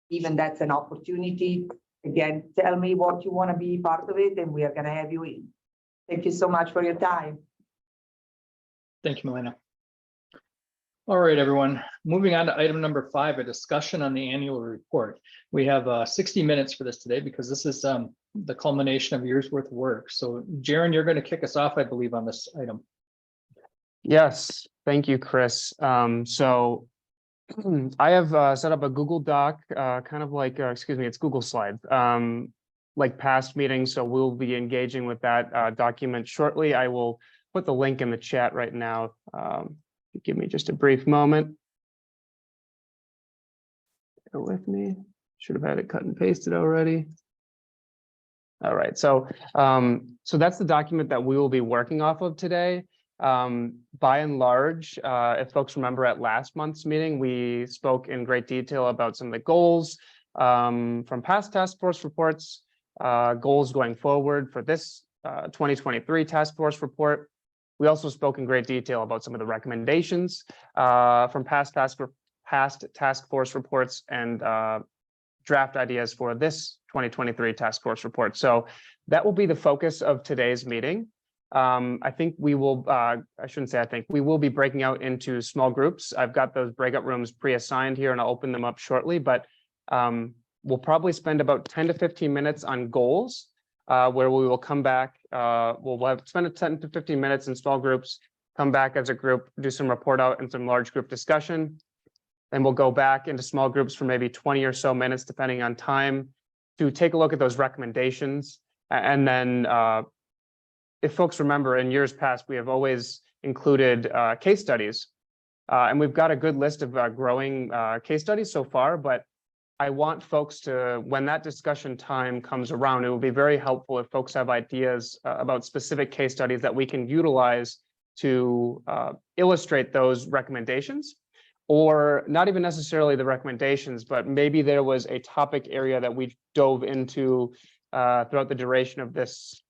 even that's an opportunity. Again, tell me what you want to be part of it and we are going to have you in. Thank you so much for your time. Thank you, Milena. All right, everyone. Moving on to item number 5, a discussion on the annual report. We have 60 minutes for this today because this is the culmination of a year's worth of work. So Jaron, you're going to kick us off, I believe, on this item. Yes, thank you, Chris. So I have set up a Google Doc, kind of like, excuse me, it's Google Slides, like past meetings. So we'll be engaging with that document shortly. I will put the link in the chat right now. Give me just a brief moment. Bear with me. Should have had it cut and pasted already. All right, so so that's the document that we will be working off of today. By and large, if folks remember at last month's meeting, we spoke in great detail about some of the goals from past task force reports, goals going forward for this 2023 task force report. We also spoke in great detail about some of the recommendations from past task force reports and draft ideas for this 2023 task force report. So that will be the focus of today's meeting. I think we will, I shouldn't say I think, we will be breaking out into small groups. I've got those breakout rooms pre-assigned here and I'll open them up shortly, but we'll probably spend about 10 to 15 minutes on goals, where we will come back, we'll spend 10 to 15 minutes in small groups, come back as a group, do some report out and some large group discussion. Then we'll go back into small groups for maybe 20 or so minutes, depending on time, to take a look at those recommendations. And then if folks remember, in years past, we have always included case studies. And we've got a good list of growing case studies so far, but I want folks to, when that discussion time comes around, it will be very helpful if folks have ideas about specific case studies that we can utilize to illustrate those recommendations, or not even necessarily the recommendations, but maybe there was a topic area that we dove into throughout the duration of this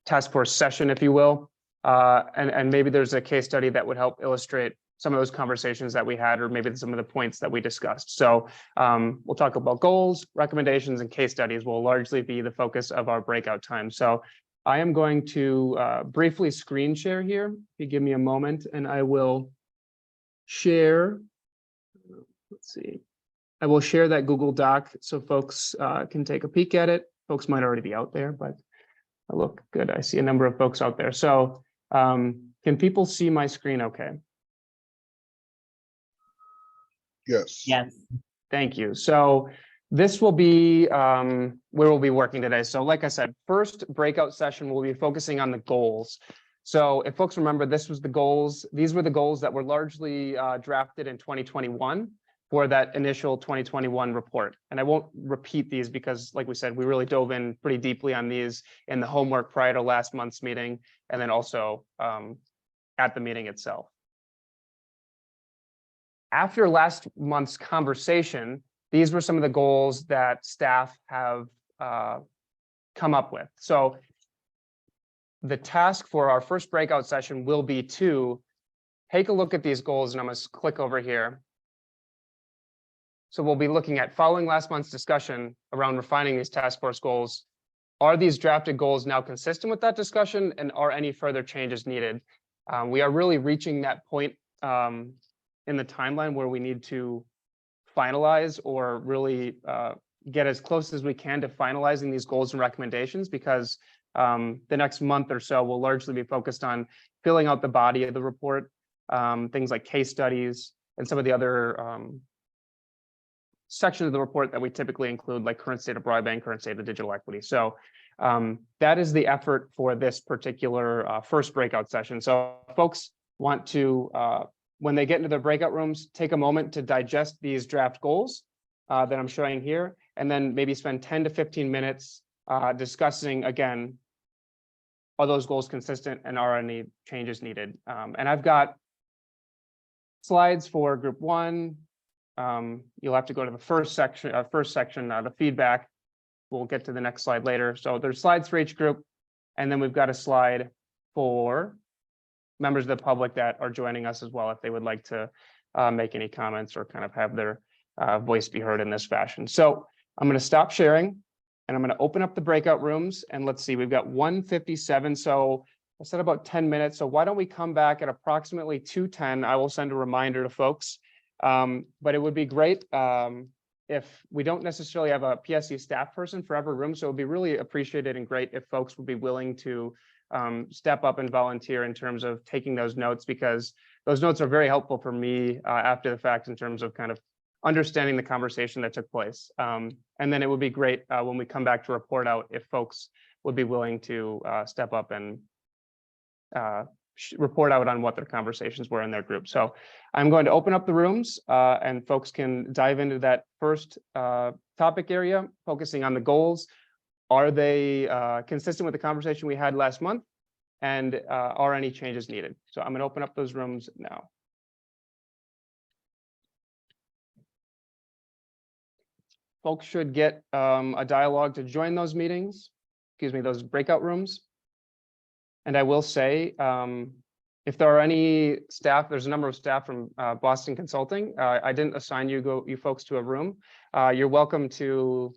task force session, if you will. And maybe there's a case study that would help illustrate some of those conversations that we had, or maybe some of the points that we discussed. So we'll talk about goals, recommendations, and case studies will largely be the focus of our breakout time. So I am going to briefly screen share here. If you give me a moment and I will share, let's see. I will share that Google Doc so folks can take a peek at it. Folks might already be out there, but I look good. I see a number of folks out there. So can people see my screen okay? Yes. Yes. Thank you. So this will be where we'll be working today. So like I said, first breakout session, we'll be focusing on the goals. So if folks remember, this was the goals. These were the goals that were largely drafted in 2021 for that initial 2021 report. And I won't repeat these because, like we said, we really dove in pretty deeply on these in the homework prior to last month's meeting, and then also at the meeting itself. After last month's conversation, these were some of the goals that staff have come up with. So the task for our first breakout session will be to take a look at these goals, and I'm going to click over here. So we'll be looking at, following last month's discussion around refining these task force goals, are these drafted goals now consistent with that discussion, and are any further changes needed? We are really reaching that point in the timeline where we need to finalize or really get as close as we can to finalizing these goals and recommendations, because the next month or so will largely be focused on filling out the body of the report, things like case studies and some of the other sections of the report that we typically include, like current state of broadband, current state of digital equity. So that is the effort for this particular first breakout session. So folks want to, when they get into their breakout rooms, take a moment to digest these draft goals that I'm showing here, and then maybe spend 10 to 15 minutes discussing, again, are those goals consistent and are any changes needed? And I've got slides for group one. You'll have to go to the first section, the feedback. We'll get to the next slide later. So there's slides for each group, and then we've got a slide for members of the public that are joining us as well, if they would like to make any comments or kind of have their voice be heard in this fashion. So I'm going to stop sharing, and I'm going to open up the breakout rooms, and let's see, we've got 1:57. So I said about 10 minutes. So why don't we come back at approximately 2:10? I will send a reminder to folks. But it would be great if we don't necessarily have a PSC staff person for every room. So it would be really appreciated and great if folks would be willing to step up and volunteer in terms of taking those notes, because those notes are very helpful for me after the fact in terms of kind of understanding the conversation that took place. And then it would be great when we come back to report out if folks would be willing to step up and report out on what their conversations were in their group. So I'm going to open up the rooms and folks can dive into that first topic area, focusing on the goals. Are they consistent with the conversation we had last month? And are any changes needed? So I'm going to open up those rooms now. Folks should get a dialogue to join those meetings, those breakout rooms. And I will say, if there are any staff, there's a number of staff from Boston Consulting. I didn't assign you folks to a room. You're welcome to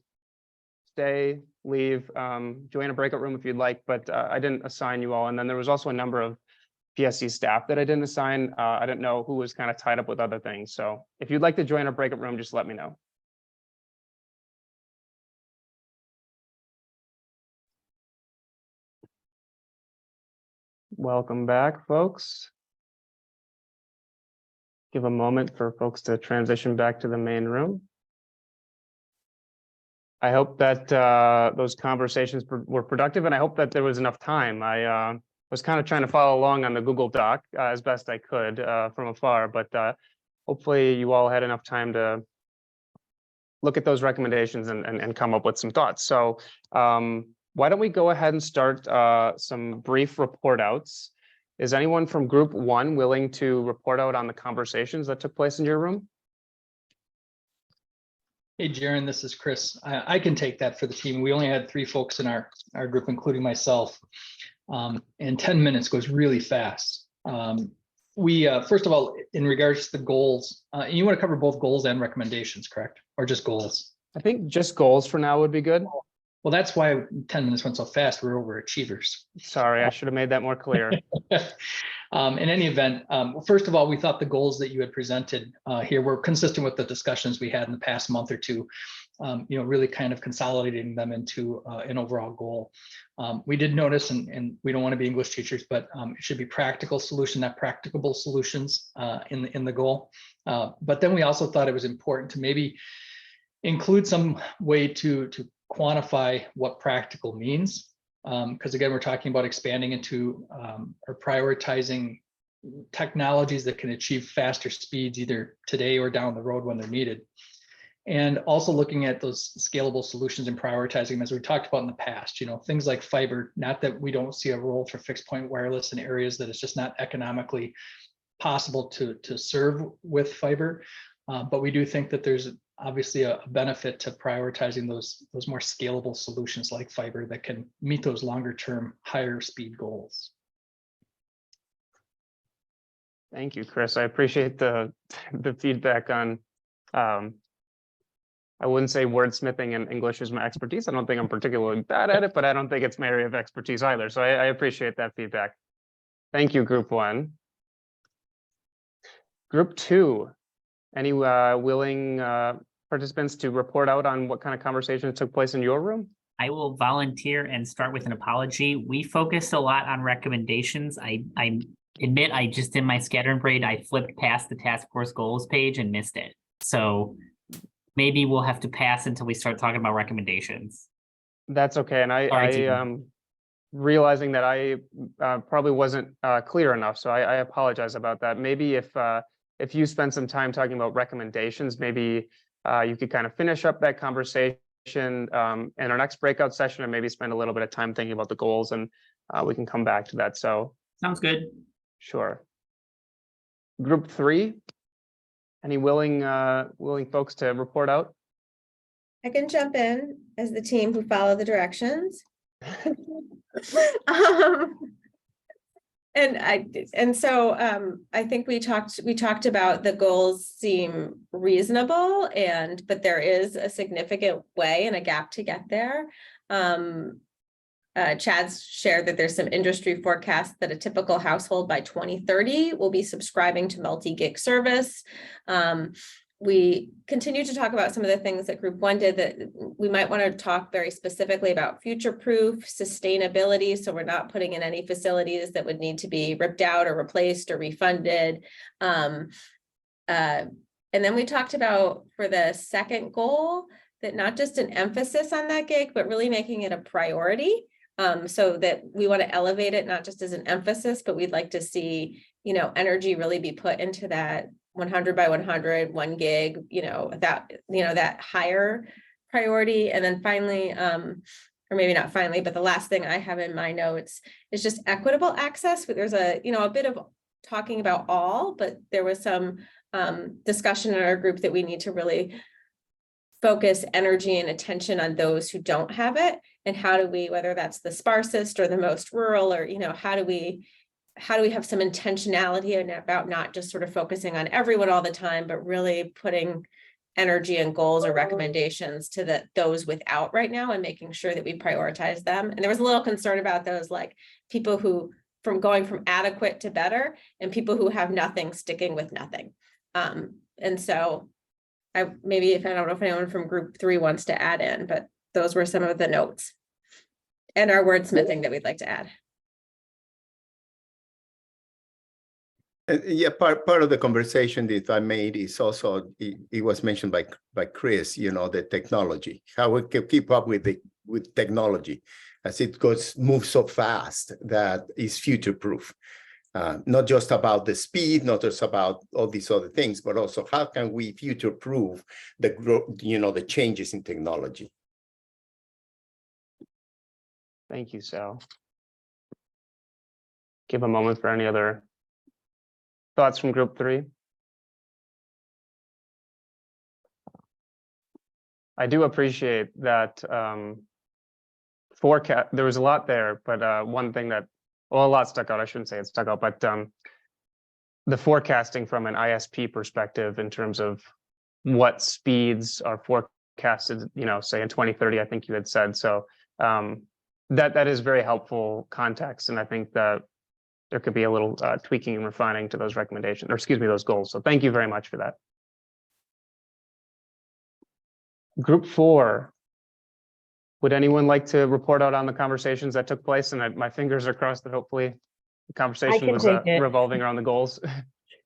stay, leave, join a breakout room if you'd like, but I didn't assign you all. And then there was also a number of PSC staff that I didn't assign. I didn't know who was kind of tied up with other things. So if you'd like to join a breakout room, just let me know. Welcome back, folks. Give a moment for folks to transition back to the main room. I hope that those conversations were productive, and I hope that there was enough time. I was kind of trying to follow along on the Google Doc as best I could from afar, but hopefully you all had enough time to look at those recommendations and come up with some thoughts. So why don't we go ahead and start some brief report outs. Is anyone from group one willing to report out on the conversations that took place in your room? Hey, Jaron, this is Chris. I can take that for the team. We only had 3 folks in our group, including myself. And 10 minutes goes really fast. We first of all, in regards to the goals, and you want to cover both goals and recommendations, correct? Or just goals? I think just goals for now would be good. Well, that's why 10 minutes went so fast. We're overachievers. Sorry, I should have made that more clear. In any event, first of all, we thought the goals that you had presented here were consistent with the discussions we had in the past month or two, really kind of consolidating them into an overall goal. We did notice, and we don't want to be English teachers, but it should be practical solution, not practicable solutions in the goal. But then we also thought it was important to maybe include some way to quantify what practical means. Because again, we're talking about expanding into or prioritizing technologies that can achieve faster speeds either today or down the road when they're needed. And also looking at those scalable solutions and prioritizing them as we talked about in the past, things like fiber, not that we don't see a role for fixed point wireless in areas that it's just not economically possible to serve with fiber. But we do think that there's obviously a benefit to prioritizing those more scalable solutions like fiber that can meet those longer term, higher speed goals. Thank you, Chris. I appreciate the feedback on, I wouldn't say wordsmithing in English is my expertise. I don't think I'm particularly bad at it, but I don't think it's my area of expertise either. So I appreciate that feedback. Thank you, group one. Group 2, any willing participants to report out on what kind of conversation took place in your room? I will volunteer and start with an apology. We focused a lot on recommendations. I admit I just in my scatter brain, I flipped past the task force goals page and missed it. So maybe we'll have to pass until we start talking about recommendations. That's okay. And Sorry, I team. realizing that I probably wasn't clear enough, so I apologize about that. Maybe if you spend some time talking about recommendations, maybe you could kind of finish up that conversation in our next breakout session, and maybe spend a little bit of time thinking about the goals, and we can come back to that. So sounds good. Sure. Group 3, any willing folks to report out? I can jump in as the team who follow the directions. I think we talked about the goals seem reasonable, but there is a significant way and a gap to get there. Chad's shared that there's some industry forecasts that a typical household by 2030 will be subscribing to multi-gig service. We continue to talk about some of the things that Group 1 did that we might want to talk very specifically about future-proof sustainability. So we're not putting in any facilities that would need to be ripped out or replaced or refunded. And then we talked about for the second goal that not just an emphasis on that gig, but really making it a priority. So that we want to elevate it, not just as an emphasis, but we'd like to see, energy really be put into that 100 by 100, 1 gig, that higher priority. And then finally, or maybe not finally, but the last thing I have in my notes is just equitable access. There's a bit of talking about all, but there was some discussion in our group that we need to really focus energy and attention on those who don't have it. And how do we, whether that's the sparsest or the most rural, or, how do we have some intentionality about not just sort of focusing on everyone all the time, but really putting energy and goals or recommendations to those without right now, and making sure that we prioritize them. And there was a little concern about those, like people who going from adequate to better, and people who have nothing sticking with nothing. And so I don't know if anyone from Group 3 wants to add in, but those were some of the notes and our wordsmithing that we'd like to add. Yeah, part of the conversation that I made is also, it was mentioned by Chris, the technology, how we can keep up with technology as it moves so fast that is future-proof. Not just about the speed, not just about all these other things, but also how can we future-proof the growth, the changes in technology. Thank you, Sal. Give a moment for any other thoughts from Group 3. I do appreciate that forecast. There was a lot there, but one thing that, well, a lot stuck out. I shouldn't say it stuck out, but the forecasting from an ISP perspective in terms of what speeds are forecasted, say in 2030, I think you had said. So that is very helpful context, and I think that there could be a little tweaking and refining to those recommendations, or excuse me, those goals. So thank you very much for that. Group 4. Would anyone like to report out on the conversations that took place? And my fingers are crossed that hopefully the conversation was revolving around the goals.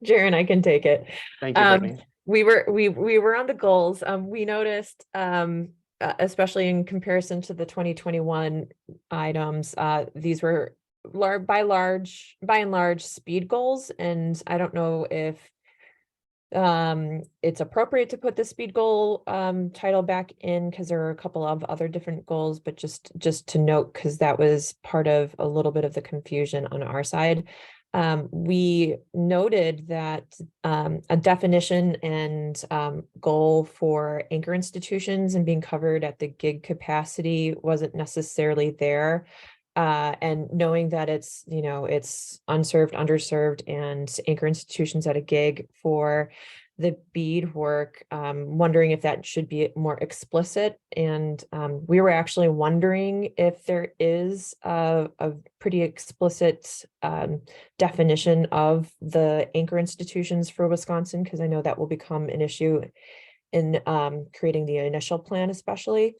Jaren, I can take it. Thank you, Brittany. We were on the goals. We noticed, especially in comparison to the 2021 items, these were by and large speed goals. And I don't know if it's appropriate to put the speed goal title back in, because there are a couple of other different goals, but just to note, because that was part of a little bit of the confusion on our side. We noted that a definition and goal for anchor institutions and being covered at the gig capacity wasn't necessarily there. And knowing that it's, it's unserved, underserved, and anchor institutions at a gig for the bead work, wondering if that should be more explicit. And we were actually wondering if there is a pretty explicit definition of the anchor institutions for Wisconsin, because I know that will become an issue in creating the initial plan, especially.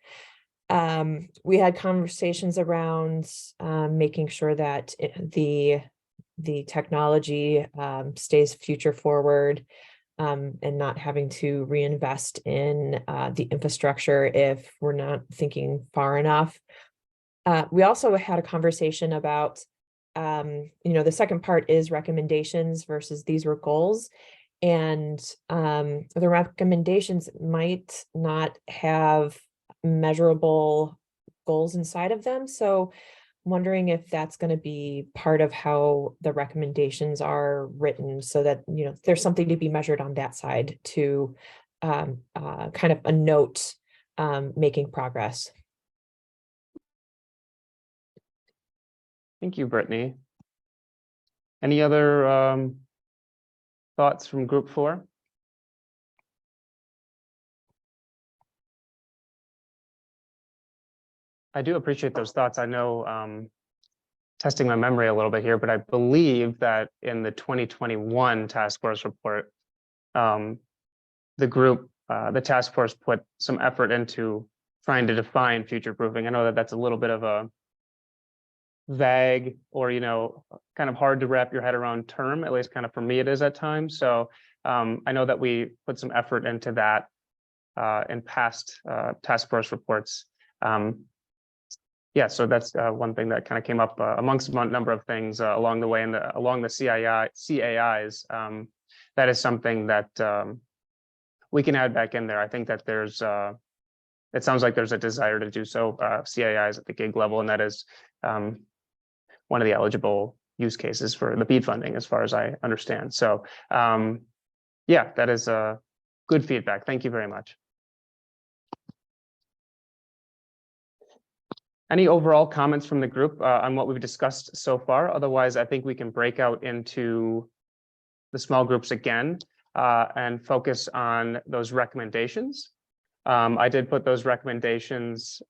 We had conversations around making sure that the technology stays future forward, and not having to reinvest in the infrastructure if we're not thinking far enough. We also had a conversation about, the second part is recommendations versus these were goals. And the recommendations might not have measurable goals inside of them. So wondering if that's going to be part of how the recommendations are written, so that, there's something to be measured on that side to kind of a note making progress. Thank you, Brittany. Any other thoughts from group 4? I do appreciate those thoughts. I know, testing my memory a little bit here, but I believe that in the 2021 task force report, the task force put some effort into trying to define future proofing. I know that that's a little bit of a vague or, kind of hard to wrap your head around term, at least kind of for me it is at times. So I know that we put some effort into that in past task force reports. Yeah, so that's one thing that kind of came up amongst a number of things along the way, and along the CAIs. That is something that we can add back in there. I think that there's, it sounds like there's a desire to do so, CAIs at the gig level, and that is one of the eligible use cases for the BEAD funding, as far as I understand. So yeah, that is good feedback. Thank you very much. Any overall comments from the group on what we've discussed so far? Otherwise, I think we can break out into the small groups again and focus on those recommendations. I did put those recommendations,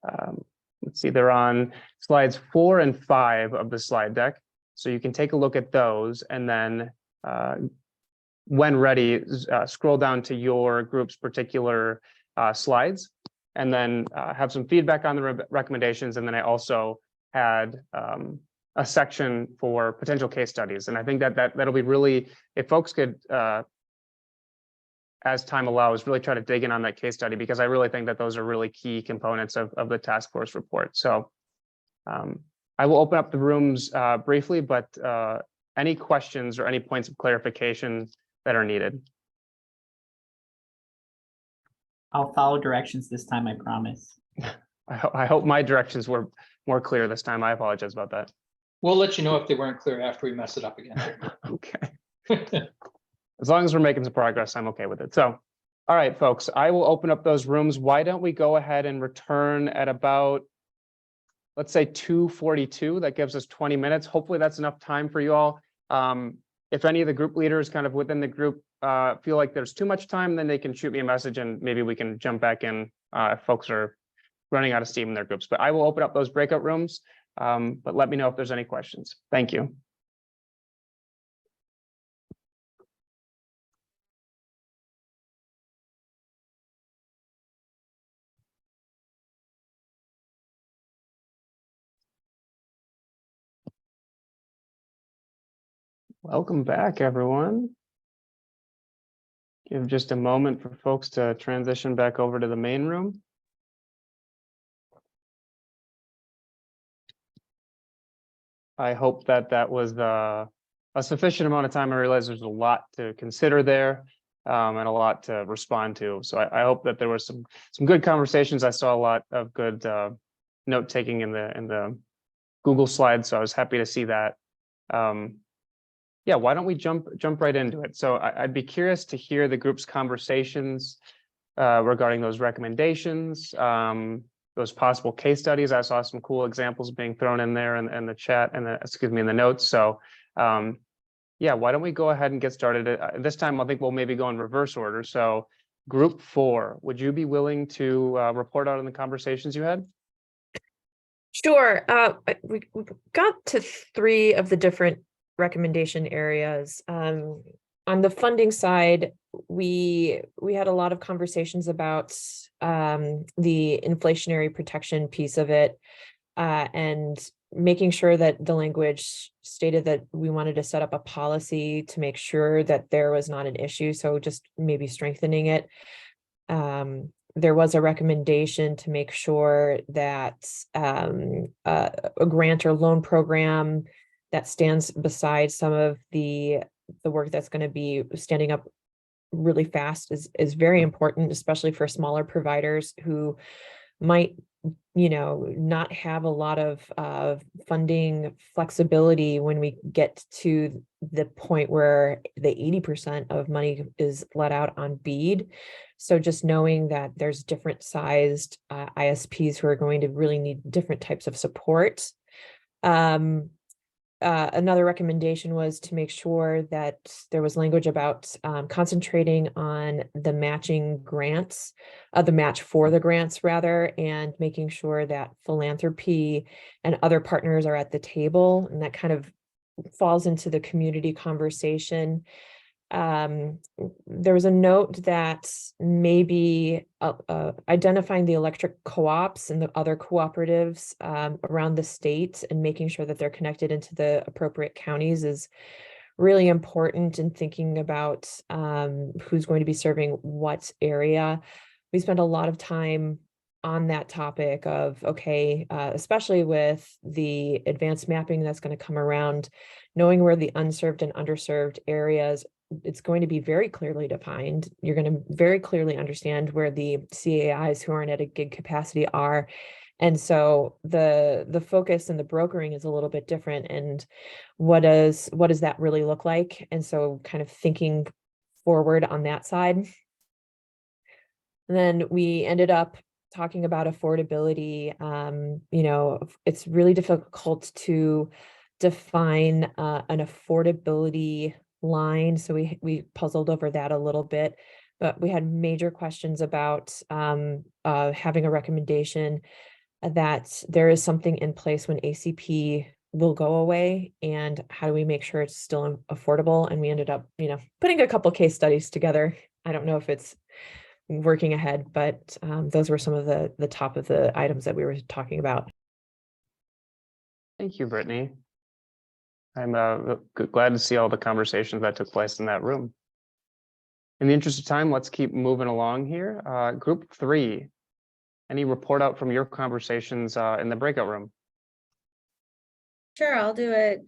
let's see, they're on slides 4 and 5 of the slide deck. So you can take a look at those, and then when ready, scroll down to your group's particular slides, and then have some feedback on the recommendations. And then I also had a section for potential case studies. And I think that'll be really, if folks could, as time allows, really try to dig in on that case study, because I really think that those are really key components of the task force report. So I will open up the rooms briefly, but any questions or any points of clarification that are needed? I'll follow directions this time, I promise. I hope my directions were more clear this time. I apologize about that. We'll let you know if they weren't clear after we mess it up again. Okay. As long as we're making some progress, I'm okay with it. So, all right, folks, I will open up those rooms. Why don't we go ahead and return at about, let's say 2:42. That gives us 20 minutes. Hopefully that's enough time for you all. If any of the group leaders kind of within the group feel like there's too much time, then they can shoot me a message and maybe we can jump back in if folks are running out of steam in their groups. But I will open up those breakout rooms, but let me know if there's any questions. Thank you. Welcome back, everyone. Give just a moment for folks to transition back over to the main room. I hope that that was a sufficient amount of time. I realize there's a lot to consider there and a lot to respond to. So I hope that there was some good conversations. I saw a lot of good note taking in the Google slides, so I was happy to see that. Yeah, why don't we jump right into it? So I'd be curious to hear the group's conversations regarding those recommendations, those possible case studies. I saw some cool examples being thrown in there in the chat and in the notes. So Yeah, why don't we go ahead and get started? This time, I think we'll maybe go in reverse order. So group 4, would you be willing to report out on the conversations you had? Sure. We got to 3 of the different recommendation areas. On the funding side, we had a lot of conversations about the inflationary protection piece of it, and making sure that the language stated that we wanted to set up a policy to make sure that there was not an issue. So just maybe strengthening it. There was a recommendation to make sure that a grant or loan program that stands beside some of the work that's going to be standing up really fast is very important, especially for smaller providers who might, not have a lot of funding flexibility when we get to the point where the 80% of money is let out on BEAD. So just knowing that there's different sized ISPs who are going to really need different types of support. Another recommendation was to make sure that there was language about concentrating on the matching grants, the match for the grants rather, and making sure that philanthropy and other partners are at the table. And that kind of falls into the community conversation. There was a note that maybe identifying the electric co-ops and the other cooperatives around the state and making sure that they're connected into the appropriate counties is really important in thinking about who's going to be serving what area. We spent a lot of time on that topic of, okay, especially with the advanced mapping that's going to come around, knowing where the unserved and underserved areas, it's going to be very clearly defined. You're going to very clearly understand where the CAIs who aren't at a gig capacity are. And so the focus and the brokering is a little bit different. And what does that really look like? And so kind of thinking forward on that side. And then we ended up talking about affordability. It's really difficult to define an affordability line. So we puzzled over that a little bit, but we had major questions about having a recommendation that there is something in place when ACP will go away, and how do we make sure it's still affordable? And we ended up, putting a couple case studies together. I don't know if it's working ahead, but those were some of the top of the items that we were talking about. Thank you, Brittany. I'm glad to see all the conversations that took place in that room. In the interest of time, let's keep moving along here. Group 3, any report out from your conversations in the breakout room? Sure, I'll do it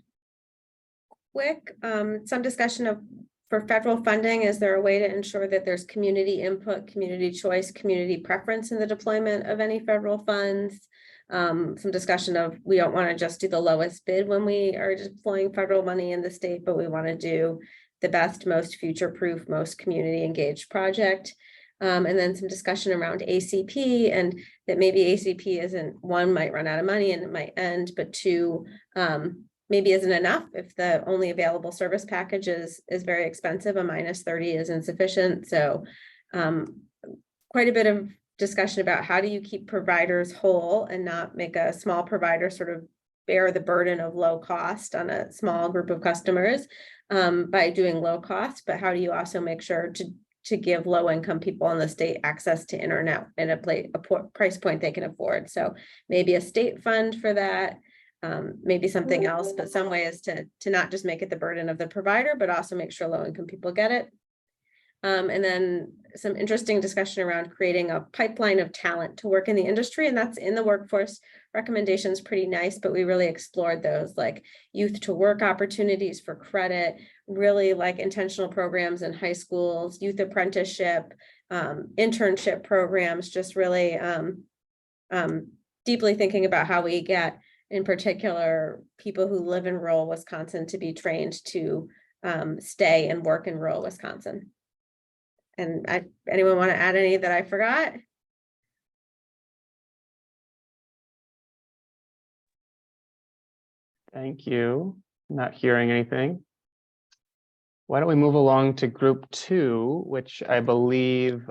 quick. Some discussion for federal funding. Is there a way to ensure that there's community input, community choice, community preference in the deployment of any federal funds? Some discussion of, we don't want to just do the lowest bid when we are deploying federal money in the state, but we want to do the best, most future-proof, most community engaged project. And then some discussion around ACP, and that maybe ACP isn't, 1, might run out of money and it might end, but 2, maybe isn't enough if the only available service package is very expensive. A -30 is insufficient. So quite a bit of discussion about how do you keep providers whole and not make a small provider sort of bear the burden of low cost on a small group of customers by doing low cost, but how do you also make sure to give low income people in the state access to internet at a price point they can afford? So maybe a state fund for that, maybe something else, but some ways to not just make it the burden of the provider, but also make sure low income people get it. And then some interesting discussion around creating a pipeline of talent to work in the industry. And that's in the workforce recommendations, pretty nice, but we really explored those, like youth to work opportunities for credit, really like intentional programs in high schools, youth apprenticeship, internship programs, just really deeply thinking about how we get, in particular, people who live in rural Wisconsin to be trained to stay and work in rural Wisconsin. And anyone want to add any that I forgot? Thank you. Not hearing anything. Why don't we move along to group 2, which I believe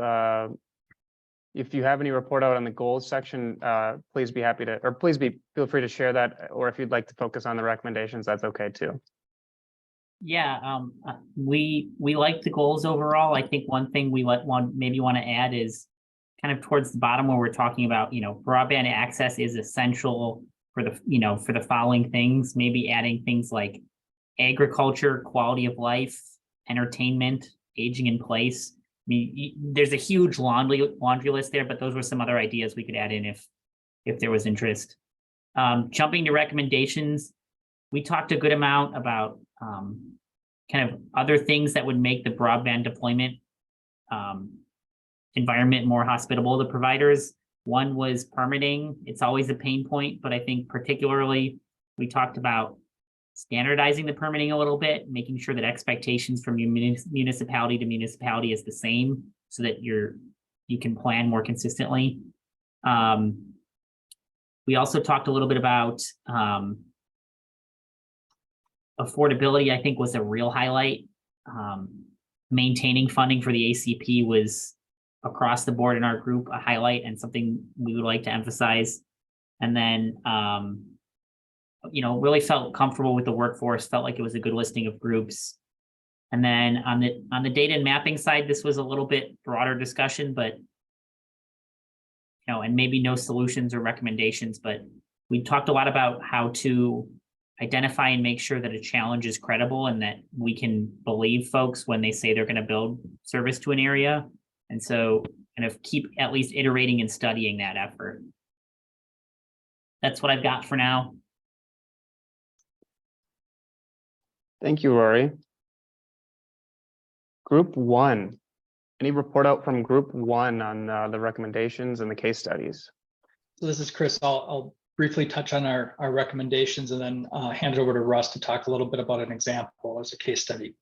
if you have any report out on the goals section, please be happy to, or feel free to share that, or if you'd like to focus on the recommendations, that's okay too. Yeah, we like the goals overall. I think one thing we maybe want to add is kind of towards the bottom where we're talking about, broadband access is essential for for the following things, maybe adding things like agriculture, quality of life, entertainment, aging in place. I mean, there's a huge laundry list there, but those were some other ideas we could add in if there was interest. Jumping to recommendations, we talked a good amount about kind of other things that would make the broadband deployment environment more hospitable to providers. One was permitting. It's always a pain point, but I think particularly we talked about standardizing the permitting a little bit, making sure that expectations from municipality to municipality is the same so that you can plan more consistently. We also talked a little bit about affordability, I think, was a real highlight. Maintaining funding for the ACP was across the board in our group a highlight and something we would like to emphasize. And then really felt comfortable with the workforce, felt like it was a good listing of groups. And then on the data and mapping side, this was a little bit broader discussion, but and maybe no solutions or recommendations, but we talked a lot about how to identify and make sure that a challenge is credible and that we can believe folks when they say they're going to build service to an area. And so kind of keep at least iterating and studying that effort. That's what I've got for now. Thank you, Rory. Group 1. Any report out from group 1 on the recommendations and the case studies? So this is Chris. I'll briefly touch on our recommendations and then hand it over to Russ to talk a little bit about an example as a case study.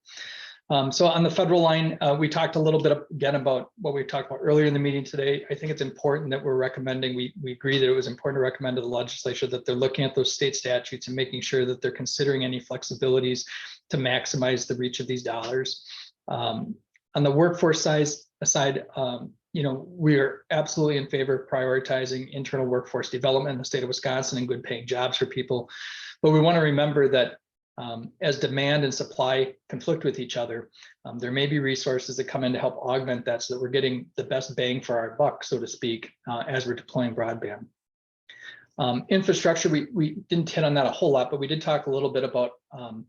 So on the federal line, we talked a little bit again about what we talked about earlier in the meeting today. I think it's important that we're recommending, we agree that it was important to recommend to the legislature that they're looking at those state statutes and making sure that they're considering any flexibilities to maximize the reach of these dollars. On the workforce side, we are absolutely in favor of prioritizing internal workforce development in the state of Wisconsin and good paying jobs for people. But we want to remember that as demand and supply conflict with each other, there may be resources that come in to help augment that so that we're getting the best bang for our buck, so to speak, as we're deploying broadband. Infrastructure, we didn't hit on that a whole lot, but we did talk a little bit about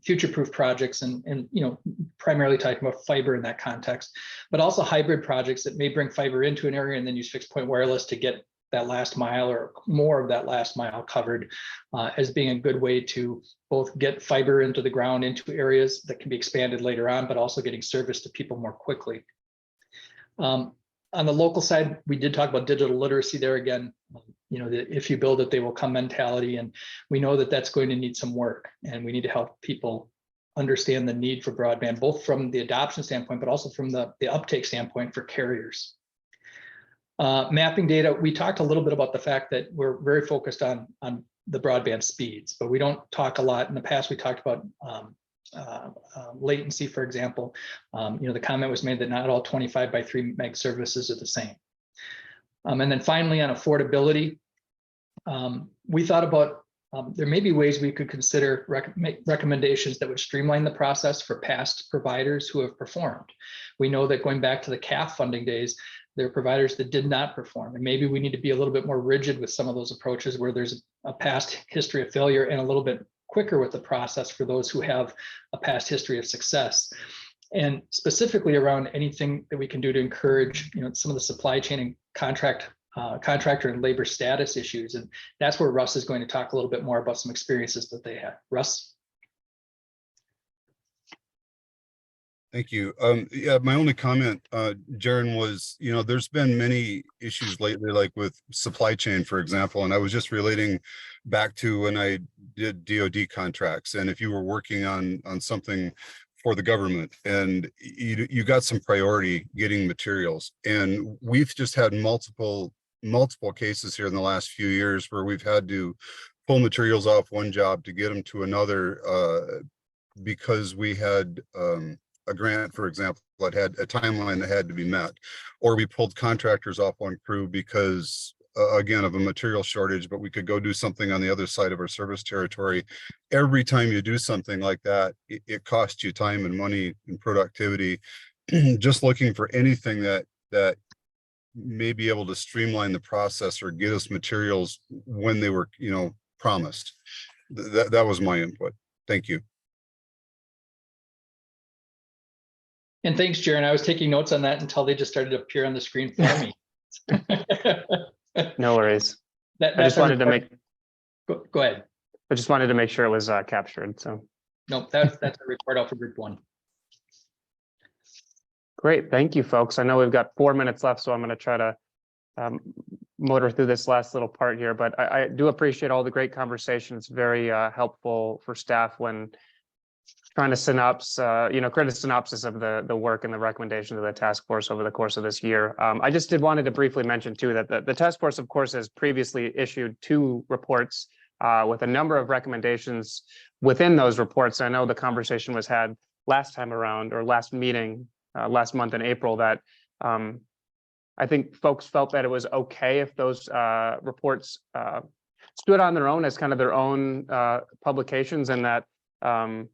future-proof projects and primarily talking about fiber in that context, but also hybrid projects that may bring fiber into an area and then use fixed point wireless to get that last mile or more of that last mile covered as being a good way to both get fiber into the ground into areas that can be expanded later on, but also getting service to people more quickly. On the local side, we did talk about digital literacy there again. That if you build it, they will come mentality. And we know that that's going to need some work. And we need to help people understand the need for broadband, both from the adoption standpoint, but also from the uptake standpoint for carriers. Mapping data, we talked a little bit about the fact that we're very focused on the broadband speeds, but we don't talk a lot. In the past, we talked about latency, for example. The comment was made that not all 25 by 3 meg services are the same. And then finally, on affordability, we thought about there may be ways we could consider recommendations that would streamline the process for past providers who have performed. We know that going back to the CAF funding days, there are providers that did not perform. And maybe we need to be a little bit more rigid with some of those approaches where there's a past history of failure and a little bit quicker with the process for those who have a past history of success. And specifically around anything that we can do to encourage, some of the supply chain and contractor and labor status issues. And that's where Russ is going to talk a little bit more about some experiences that they had. Russ? Thank you. Yeah, my only comment, Jaren, was, there's been many issues lately, like with supply chain, for example, and I was just relating back to when I did DoD contracts. And if you were working on something for the government and you got some priority getting materials, and we've just had multiple cases here in the last few years where we've had to pull materials off one job to get them to another because we had a grant, for example, that had a timeline that had to be met, or we pulled contractors off one crew because again, of a material shortage, but we could go do something on the other side of our service territory. Every time you do something like that, it costs you time and money and productivity. Just looking for anything that may be able to streamline the process or get us materials when they were, promised. That was my input. Thank you. And thanks, Jaron. I was taking notes on that until they just started to appear on the screen for me. No worries. I That's just wanted to make, Go ahead. I just wanted to make sure it was captured. So No, that's a report out for group 1. great. Thank you, folks. I know we've got 4 minutes left, so I'm going to try to motor through this last little part here, but I do appreciate all the great conversation. It's very helpful for staff when trying to create a synopsis of the work and the recommendations of the task force over the course of this year. I just wanted to briefly mention too that the task force, of course, has previously issued 2 reports with a number of recommendations within those reports. I know the conversation was had last time around, or last meeting last month in April, that I think folks felt that it was okay if those reports stood on their own as kind of their own publications, and that the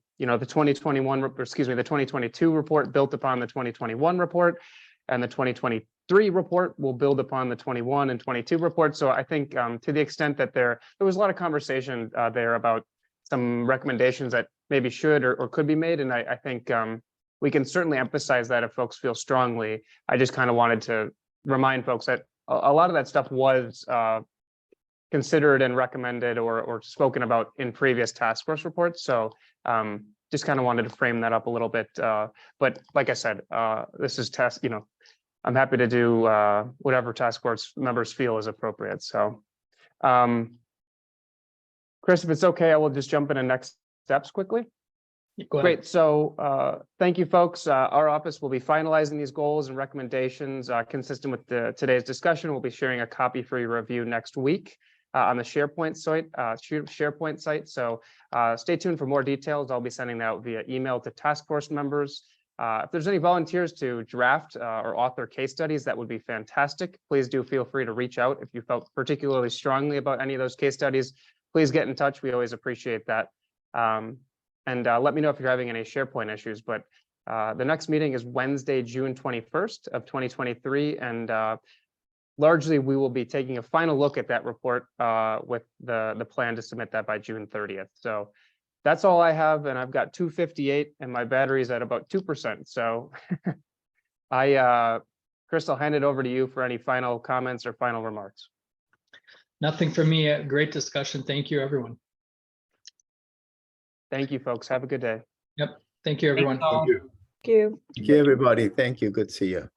2022 report built upon the 2021 report, and the 2023 report will build upon the 21 and 22 reports. So I think to the extent that there was a lot of conversation there about some recommendations that maybe should or could be made, and I think we can certainly emphasize that if folks feel strongly. I just kind of wanted to remind folks that a lot of that stuff was considered and recommended or spoken about in previous task force reports. So just kind of wanted to frame that up a little bit. But like I said, this is I'm happy to do whatever task force members feel is appropriate. So Chris, if it's okay, I will just jump into next steps quickly. Go ahead. Great. So thank you, folks. Our office will be finalizing these goals and recommendations consistent with today's discussion. We'll be sharing a copy for your review next week on the SharePoint site. So stay tuned for more details. I'll be sending that out via email to task force members. If there's any volunteers to draft or author case studies, that would be fantastic. Please do feel free to reach out if you felt particularly strongly about any of those case studies. Please get in touch. We always appreciate that. And let me know if you're having any SharePoint issues. But the next meeting is Wednesday, June 21st of 2023. And largely, we will be taking a final look at that report with the plan to submit that by June 30th. So that's all I have. And I've got 258 and my battery's at about 2%. So Chris, I'll hand it over to you for any final comments or final remarks. Nothing from me. A great discussion. Thank you, everyone. Thank you, folks. Have a good day. Yep. Thank you, everyone. Thank you. Thank you. Thank you, everybody. Thank you. Good to see you.